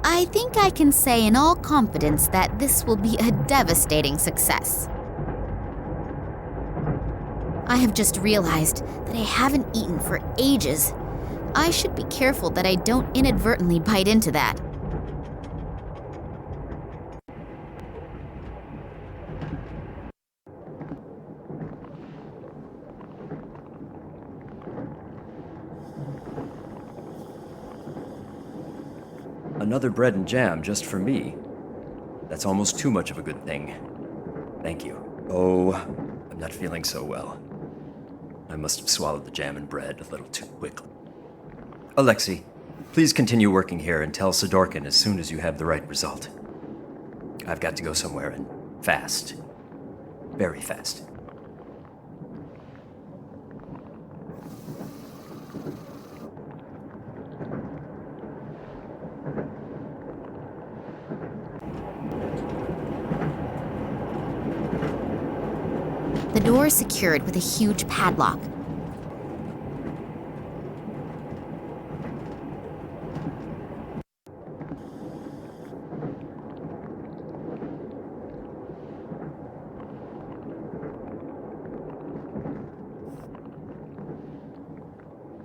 I think I can say in all confidence that this will be a devastating success. I have just realized that I haven't eaten for ages. I should be careful that I don't inadvertently bite into that. Another bread and jam just for me. That's almost too much of a good thing. Thank you. Oh, I'm not feeling so well. I must have swallowed the jam and bread a little too quickly. Alexei, please continue working here and tell Sidorkin as soon as you have the right result. I've got to go somewhere and fast. Very fast. The door is secured with a huge padlock.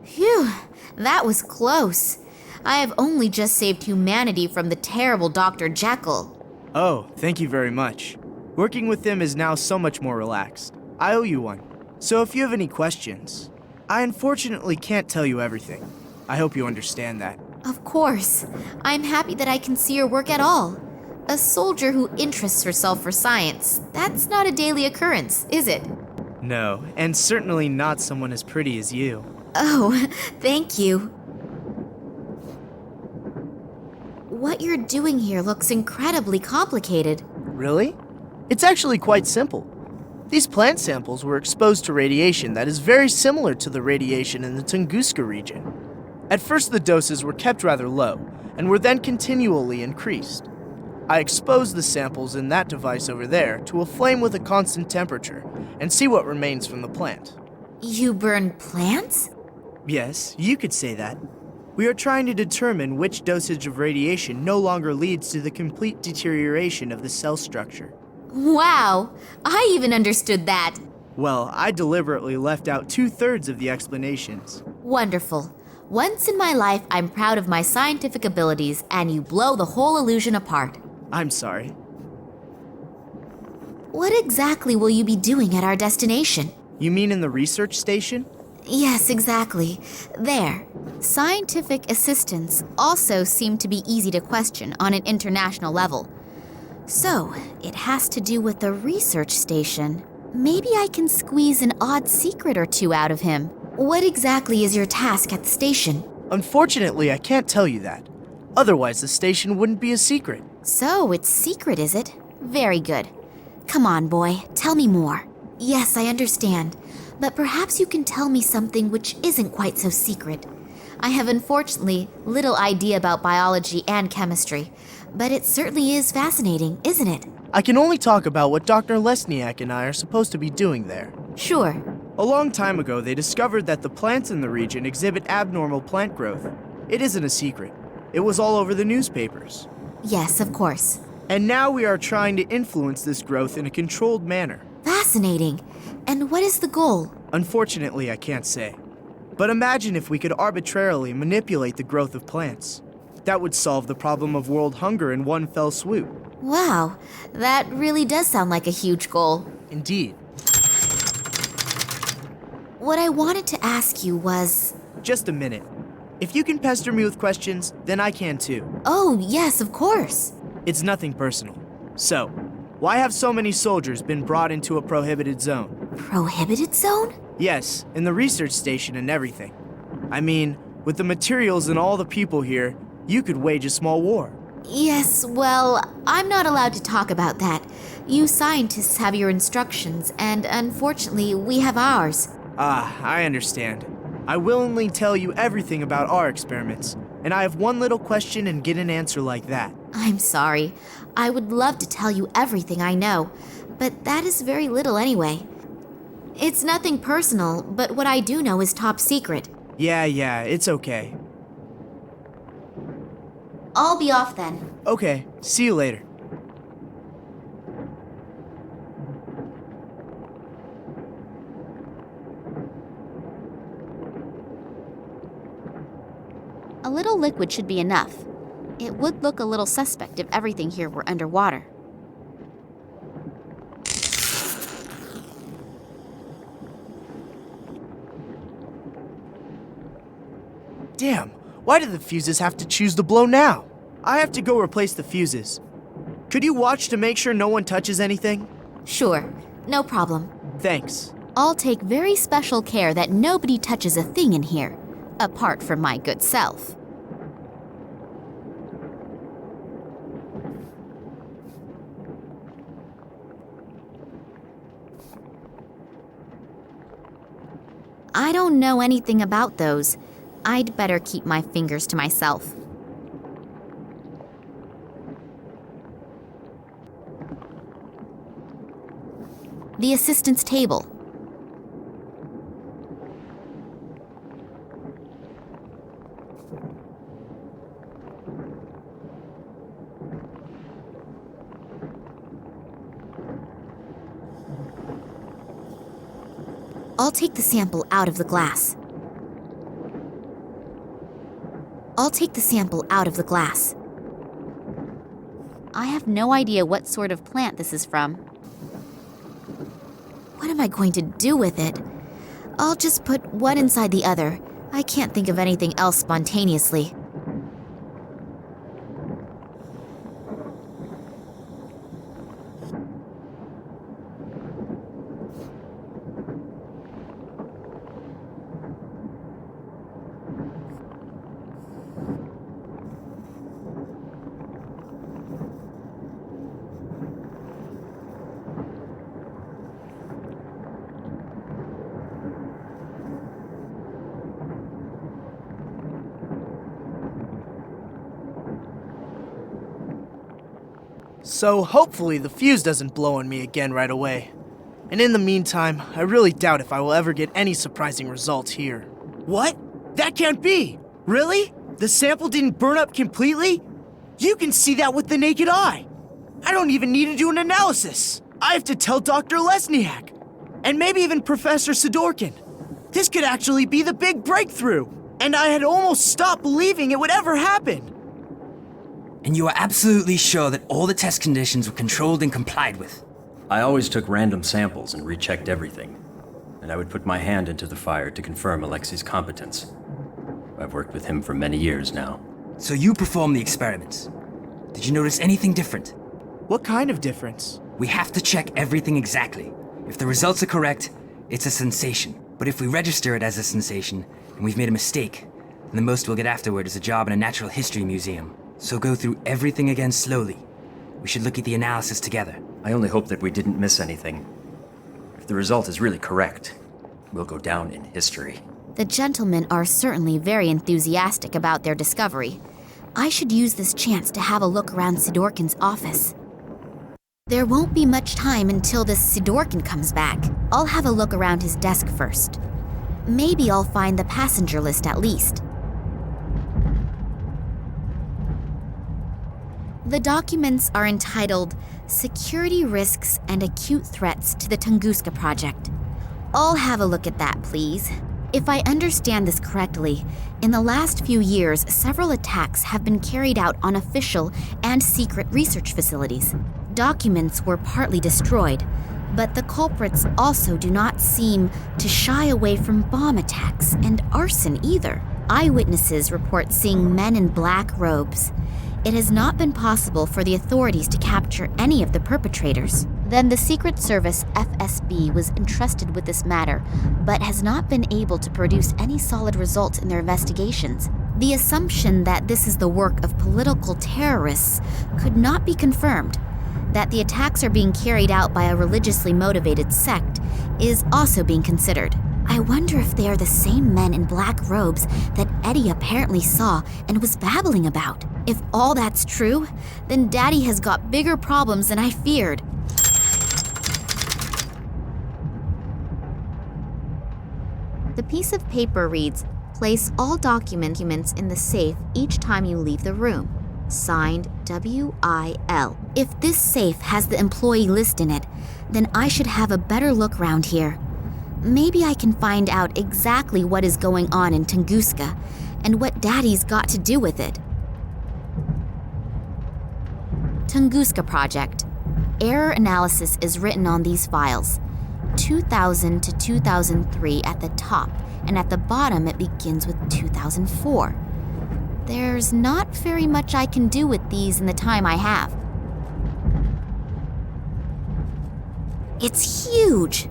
Phew, that was close. I have only just saved humanity from the terrible Dr. Jekyll. Oh, thank you very much. Working with him is now so much more relaxed. I owe you one. So if you have any questions, I unfortunately can't tell you everything. I hope you understand that. Of course. I'm happy that I can see your work at all. A soldier who interests herself for science, that's not a daily occurrence, is it? No, and certainly not someone as pretty as you. Oh, thank you. What you're doing here looks incredibly complicated. Really? It's actually quite simple. These plant samples were exposed to radiation that is very similar to the radiation in the Tunguska region. At first the doses were kept rather low, and were then continually increased. I expose the samples in that device over there to a flame with a constant temperature and see what remains from the plant. You burn plants? Yes, you could say that. We are trying to determine which dosage of radiation no longer leads to the complete deterioration of the cell structure. Wow, I even understood that. Well, I deliberately left out 2/3 of the explanations. Wonderful. Once in my life, I'm proud of my scientific abilities, and you blow the whole illusion apart. I'm sorry. What exactly will you be doing at our destination? You mean in the research station? Yes, exactly. There. Scientific assistants also seem to be easy to question on an international level. So, it has to do with the research station. Maybe I can squeeze an odd secret or two out of him. What exactly is your task at the station? Unfortunately, I can't tell you that. Otherwise, the station wouldn't be a secret. So, it's secret, is it? Very good. Come on, boy, tell me more. Yes, I understand, but perhaps you can tell me something which isn't quite so secret. I have unfortunately little idea about biology and chemistry, but it certainly is fascinating, isn't it? I can only talk about what Dr. Lesniak and I are supposed to be doing there. Sure. A long time ago, they discovered that the plants in the region exhibit abnormal plant growth. It isn't a secret. It was all over the newspapers. Yes, of course. And now we are trying to influence this growth in a controlled manner. Fascinating. And what is the goal? Unfortunately, I can't say. But imagine if we could arbitrarily manipulate the growth of plants. That would solve the problem of world hunger in one fell swoop. Wow, that really does sound like a huge goal. Indeed. What I wanted to ask you was... Just a minute. If you can pester me with questions, then I can too. Oh, yes, of course. It's nothing personal. So, why have so many soldiers been brought into a prohibited zone? Prohibited zone? Yes, in the research station and everything. I mean, with the materials and all the people here, you could wage a small war. Yes, well, I'm not allowed to talk about that. You scientists have your instructions, and unfortunately, we have ours. Ah, I understand. I willingly tell you everything about our experiments, and I have one little question and get an answer like that. I'm sorry. I would love to tell you everything I know, but that is very little anyway. It's nothing personal, but what I do know is top secret. Yeah, it's okay. I'll be off then. Okay, see you later. A little liquid should be enough. It would look a little suspect if everything here were underwater. Damn, why do the fuses have to choose to blow now? I have to go replace the fuses. Could you watch to make sure no one touches anything? Sure, no problem. Thanks. I'll take very special care that nobody touches a thing in here, apart from my good self. I don't know anything about those. I'd better keep my fingers to myself. The assistant's table. I'll take the sample out of the glass. I have no idea what sort of plant this is from. What am I going to do with it? I'll just put one inside the other. I can't think of anything else spontaneously. So hopefully the fuse doesn't blow on me again right away. And in the meantime, I really doubt if I will ever get any surprising results here. What? That can't be! Really? The sample didn't burn up completely? You can see that with the naked eye! I don't even need to do an analysis! I have to tell Dr. Lesniak! And maybe even Professor Sidorkin. This could actually be the big breakthrough! And I had almost stopped believing it would ever happen! And you are absolutely sure that all the test conditions were controlled and complied with? I always took random samples and rechecked everything. And I would put my hand into the fire to confirm Alexei's competence. I've worked with him for many years now. So you performed the experiments. Did you notice anything different? What kind of difference? We have to check everything exactly. If the results are correct, it's a sensation. But if we register it as a sensation, and we've made a mistake, then the most we'll get afterward is a job in a natural history museum. So go through everything again slowly. We should look at the analysis together. I only hope that we didn't miss anything. If the result is really correct, we'll go down in history. The gentlemen are certainly very enthusiastic about their discovery. I should use this chance to have a look around Sidorkin's office. There won't be much time until this Sidorkin comes back. I'll have a look around his desk first. Maybe I'll find the passenger list at least. The documents are entitled Security Risks and Acute Threats to the Tunguska Project. I'll have a look at that, please. If I understand this correctly, in the last few years, several attacks have been carried out on official and secret research facilities. Documents were partly destroyed, but the culprits also do not seem to shy away from bomb attacks and arson either. Eyewitnesses report seeing men in black robes. It has not been possible for the authorities to capture any of the perpetrators. Then the Secret Service FSB was entrusted with this matter, but has not been able to produce any solid results in their investigations. The assumption that this is the work of political terrorists could not be confirmed. That the attacks are being carried out by a religiously motivated sect is also being considered. I wonder if they are the same men in black robes that Eddie apparently saw and was babbling about. If all that's true, then Daddy has got bigger problems than I feared. The piece of paper reads, "Place all documents in the safe each time you leave the room. Signed, W.I.L." If this safe has the employee list in it, then I should have a better look round here. Maybe I can find out exactly what is going on in Tunguska and what Daddy's got to do with it. Tunguska Project. Error analysis is written on these files. 2000 to 2003 at the top, and at the bottom it begins with 2004. There's not very much I can do with these in the time I have. It's huge!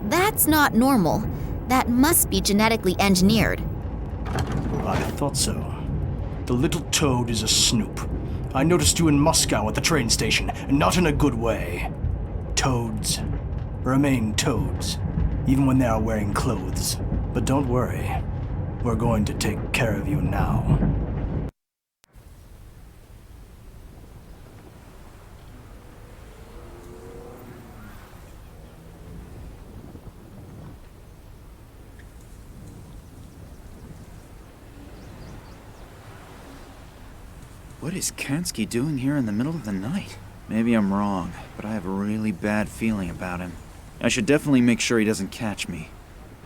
That's not normal. That must be genetically engineered. I thought so. The little toad is a snoop. I noticed you in Moscow at the train station, and not in a good way. Toads remain toads, even when they are wearing clothes. But don't worry, we're going to take care of you now. What is Kansky doing here in the middle of the night? Maybe I'm wrong, but I have a really bad feeling about him. I should definitely make sure he doesn't catch me.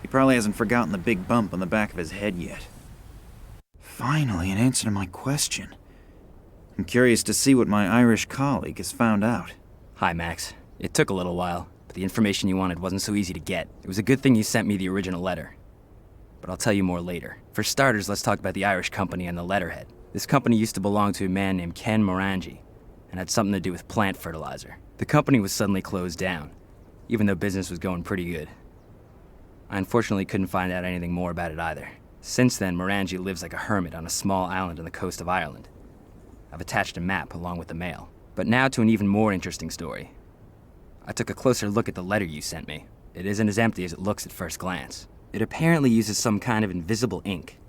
He probably hasn't forgotten the big bump on the back of his head yet. Finally, an answer to my question. I'm curious to see what my Irish colleague has found out. Hi, Max. It took a little while, but the information you wanted wasn't so easy to get. It was a good thing you sent me the original letter. But I'll tell you more later. For starters, let's talk about the Irish company and the letterhead. This company used to belong to a man named Ken Morangi, and had something to do with plant fertilizer. The company was suddenly closed down, even though business was going pretty good. I unfortunately couldn't find out anything more about it either. Since then, Morangi lives like a hermit on a small island on the coast of Ireland. I've attached a map along with the mail. But now to an even more interesting story. I took a closer look at the letter you sent me. It isn't as empty as it looks at first glance. It apparently uses some kind of invisible ink.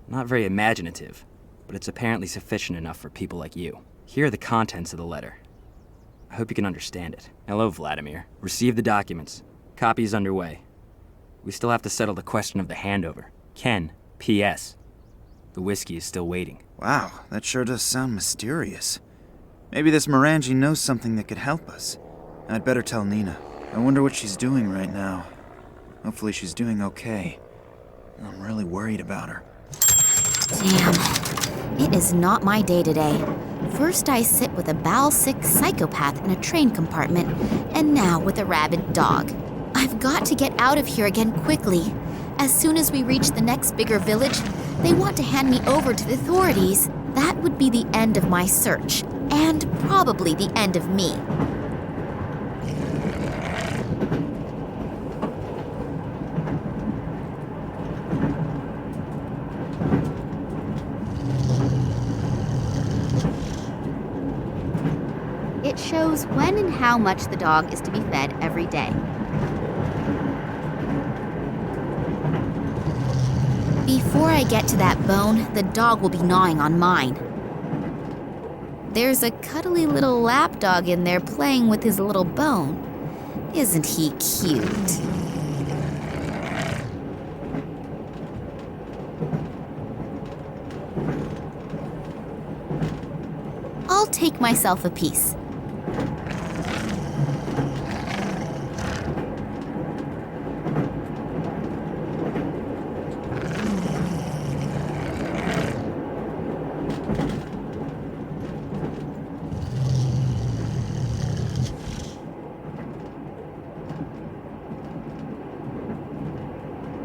Not very imaginative, but it's apparently sufficient enough for people like you. Here are the contents of the letter. I hope you can understand it. Hello, Vladimir. Receive the documents. Copies underway. We still have to settle the question of the handover. Ken, P.S. The whiskey is still waiting. Wow, that sure does sound mysterious. Maybe this Morangi knows something that could help us. I'd better tell Nina. I wonder what she's doing right now. Hopefully she's doing okay. I'm really worried about her. Damn. It is not my day today. First I sit with a bowel-sick psychopath in a train compartment, and now with a rabid dog. I've got to get out of here again quickly. As soon as we reach the next bigger village, they want to hand me over to the authorities. That would be the end of my search, and probably the end of me. It shows when and how much the dog is to be fed every day. Before I get to that bone, the dog will be gnawing on mine. There's a cuddly little lapdog in there playing with his little bone. Isn't he cute? I'll take myself a piece.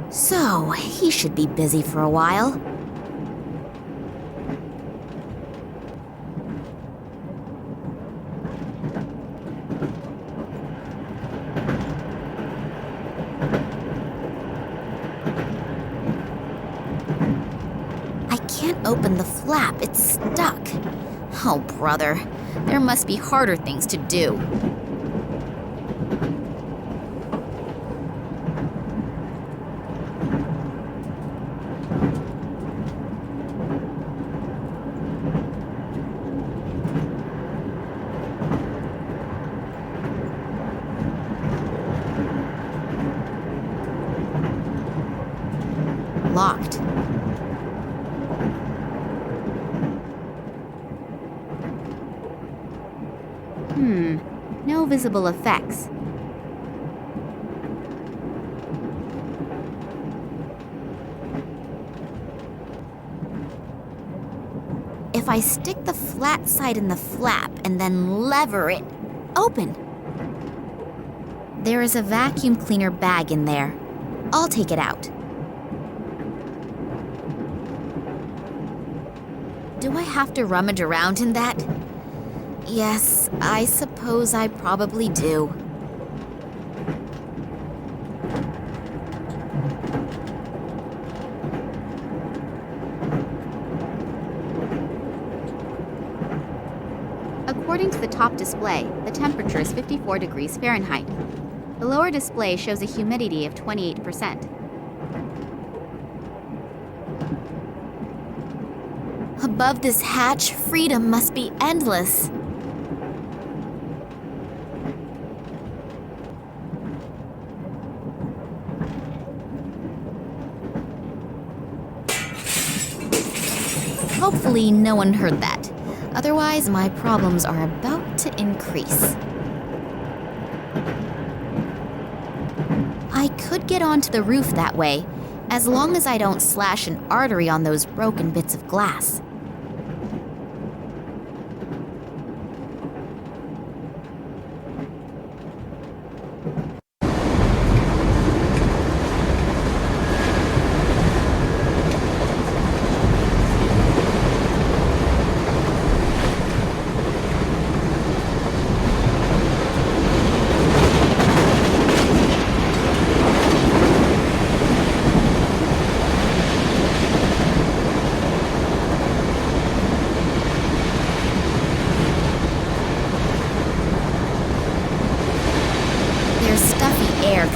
So, he should be busy for a while. I can't open the flap, it's stuck. Oh, brother, there must be harder things to do. Locked. No visible effects. If I stick the flat side in the flap and then lever it, open. There is a vacuum cleaner bag in there. I'll take it out. Do I have to rummage around in that? Yes, I suppose I probably do. According to the top display, the temperature is 54 degrees Fahrenheit. The lower display shows a humidity of 28%. Above this hatch, freedom must be endless. Hopefully no one heard that. Otherwise, my problems are about to increase. I could get onto the roof that way, as long as I don't slash an artery on those broken bits of glass.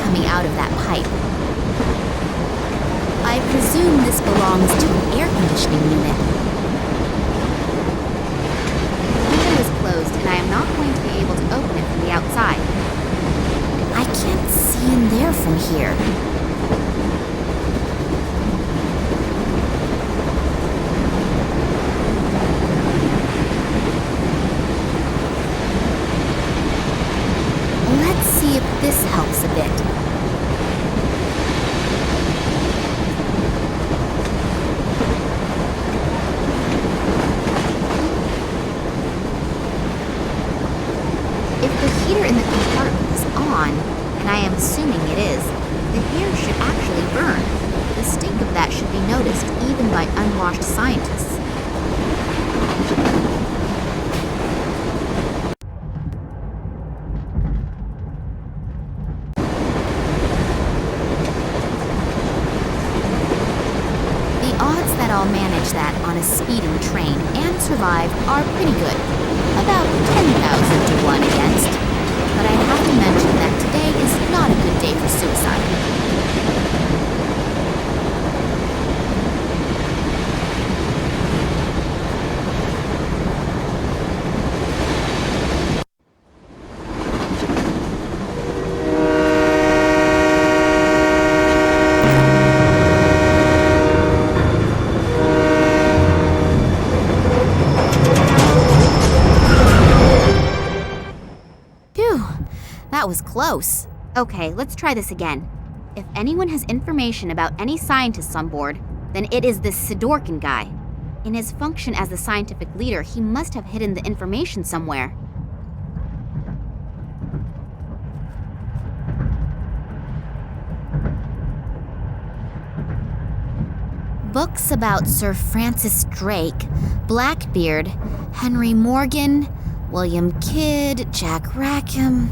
Coming out of that pipe. I presume this belongs to an air conditioning unit. The window is closed and I am not going to be able to open it from the outside. I can't see in there from here. Let's see if this helps a bit. If the heater in the compartment is on, and I am assuming it is, the hair should actually burn. The stink of that should be noticed even by unwashed scientists. The odds that I'll manage that on a speeding train and survive are pretty good. About 10,000 to 1 against. But I have to mention that today is not a good day for suicide. That was close. Okay, let's try this again. If anyone has information about any scientists on board, then it is this Sidorkin guy. In his function as the scientific leader, he must have hidden the information somewhere. Books about Sir Francis Drake, Blackbeard, Henry Morgan, William Kidd, Jack Rackham,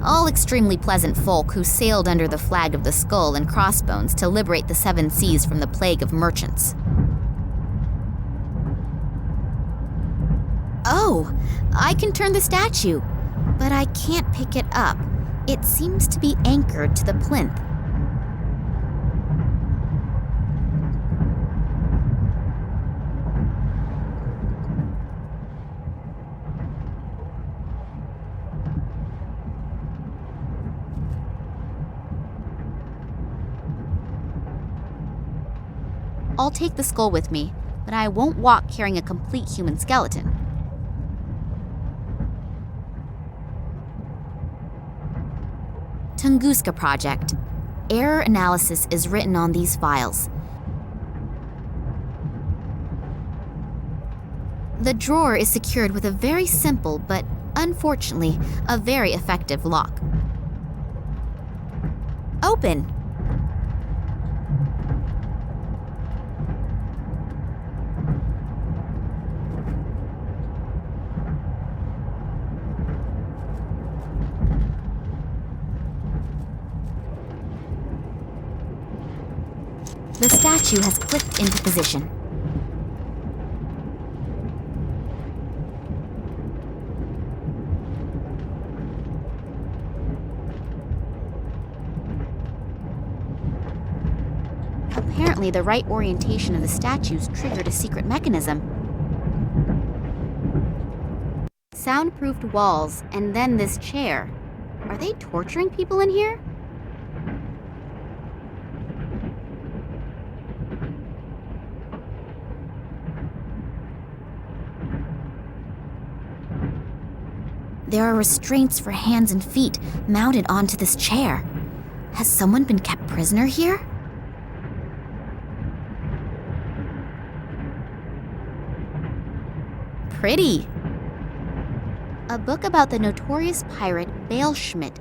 all extremely pleasant folk who sailed under the flag of the Skull and Crossbones to liberate the Seven Seas from the plague of merchants. Oh, I can turn the statue, but I can't pick it up. It seems to be anchored to the plinth. I'll take the skull with me, but I won't walk carrying a complete human skeleton. Tunguska Project. Error analysis is written on these files. The drawer is secured with a very simple, but unfortunately, a very effective lock. Open! The statue has clicked into position. Apparently, the right orientation of the statues triggered a secret mechanism. Soundproofed walls, and then this chair. Are they torturing people in here? There are restraints for hands and feet mounted onto this chair. Has someone been kept prisoner here? Pretty. A book about the notorious pirate Bale Schmidt,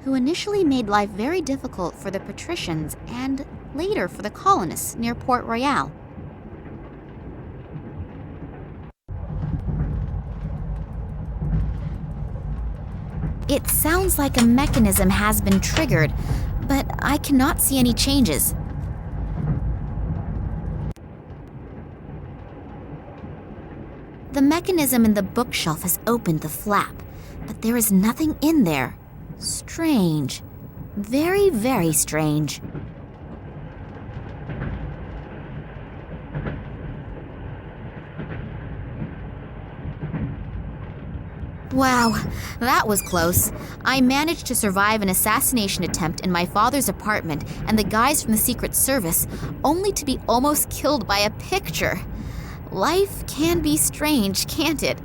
who initially made life very difficult for the patricians and later for the colonists near Port Royal. It sounds like a mechanism has been triggered, but I cannot see any changes. The mechanism in the bookshelf has opened the flap, but there is nothing in there. Strange. Very, very strange. Wow, that was close. I managed to survive an assassination attempt in my father's apartment and the guys from the Secret Service, only to be almost killed by a picture. Life can be strange, can't it?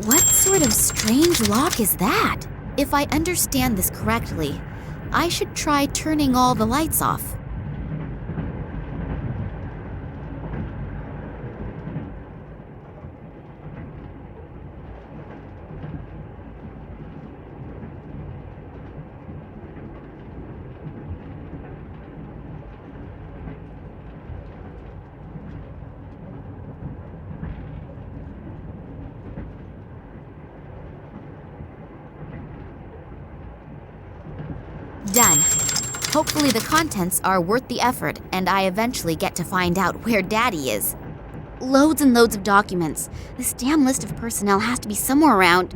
What sort of strange lock is that? If I understand this correctly, I should try turning all the lights off. Done. Hopefully the contents are worth the effort and I eventually get to find out where Daddy is. Loads and loads of documents. This damn list of personnel has to be somewhere around.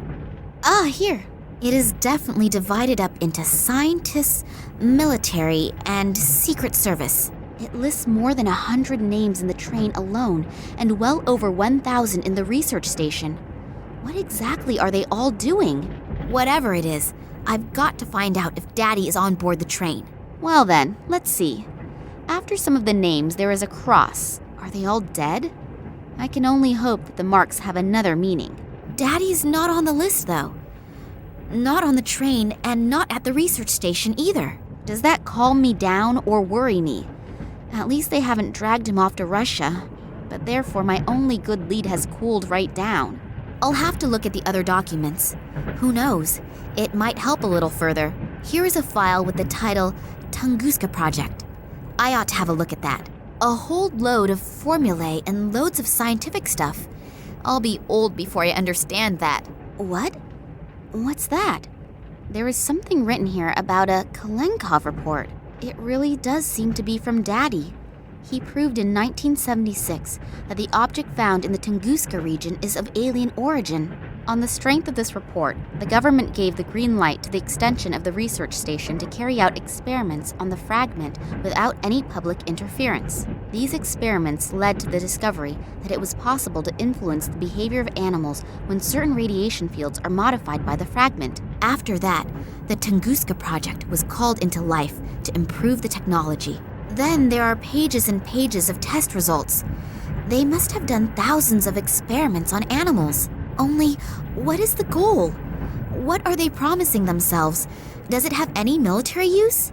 Ah, here. It is definitely divided up into scientists, military, and Secret Service. It lists more than 100 names in the train alone and well over 1,000 in the research station. What exactly are they all doing? Whatever it is, I've got to find out if Daddy is on board the train. Well then, let's see. After some of the names, there is a cross. Are they all dead? I can only hope that the marks have another meaning. Daddy's not on the list, though. Not on the train, and not at the research station either. Does that calm me down or worry me? At least they haven't dragged him off to Russia, but therefore my only good lead has cooled right down. I'll have to look at the other documents. Who knows? It might help a little further. Here is a file with the title Tunguska Project. I ought to have a look at that. A whole load of formulae and loads of scientific stuff. I'll be old before I understand that. What? What's that? There is something written here about a Kalenkov report. It really does seem to be from Daddy. He proved in 1976 that the object found in the Tunguska region is of alien origin. On the strength of this report, the government gave the green light to the extension of the research station to carry out experiments on the fragment without any public interference. These experiments led to the discovery that it was possible to influence the behavior of animals when certain radiation fields are modified by the fragment. After that, the Tunguska Project was called into life to improve the technology. Then there are pages and pages of test results. They must have done thousands of experiments on animals. Only, what is the goal? What are they promising themselves? Does it have any military use?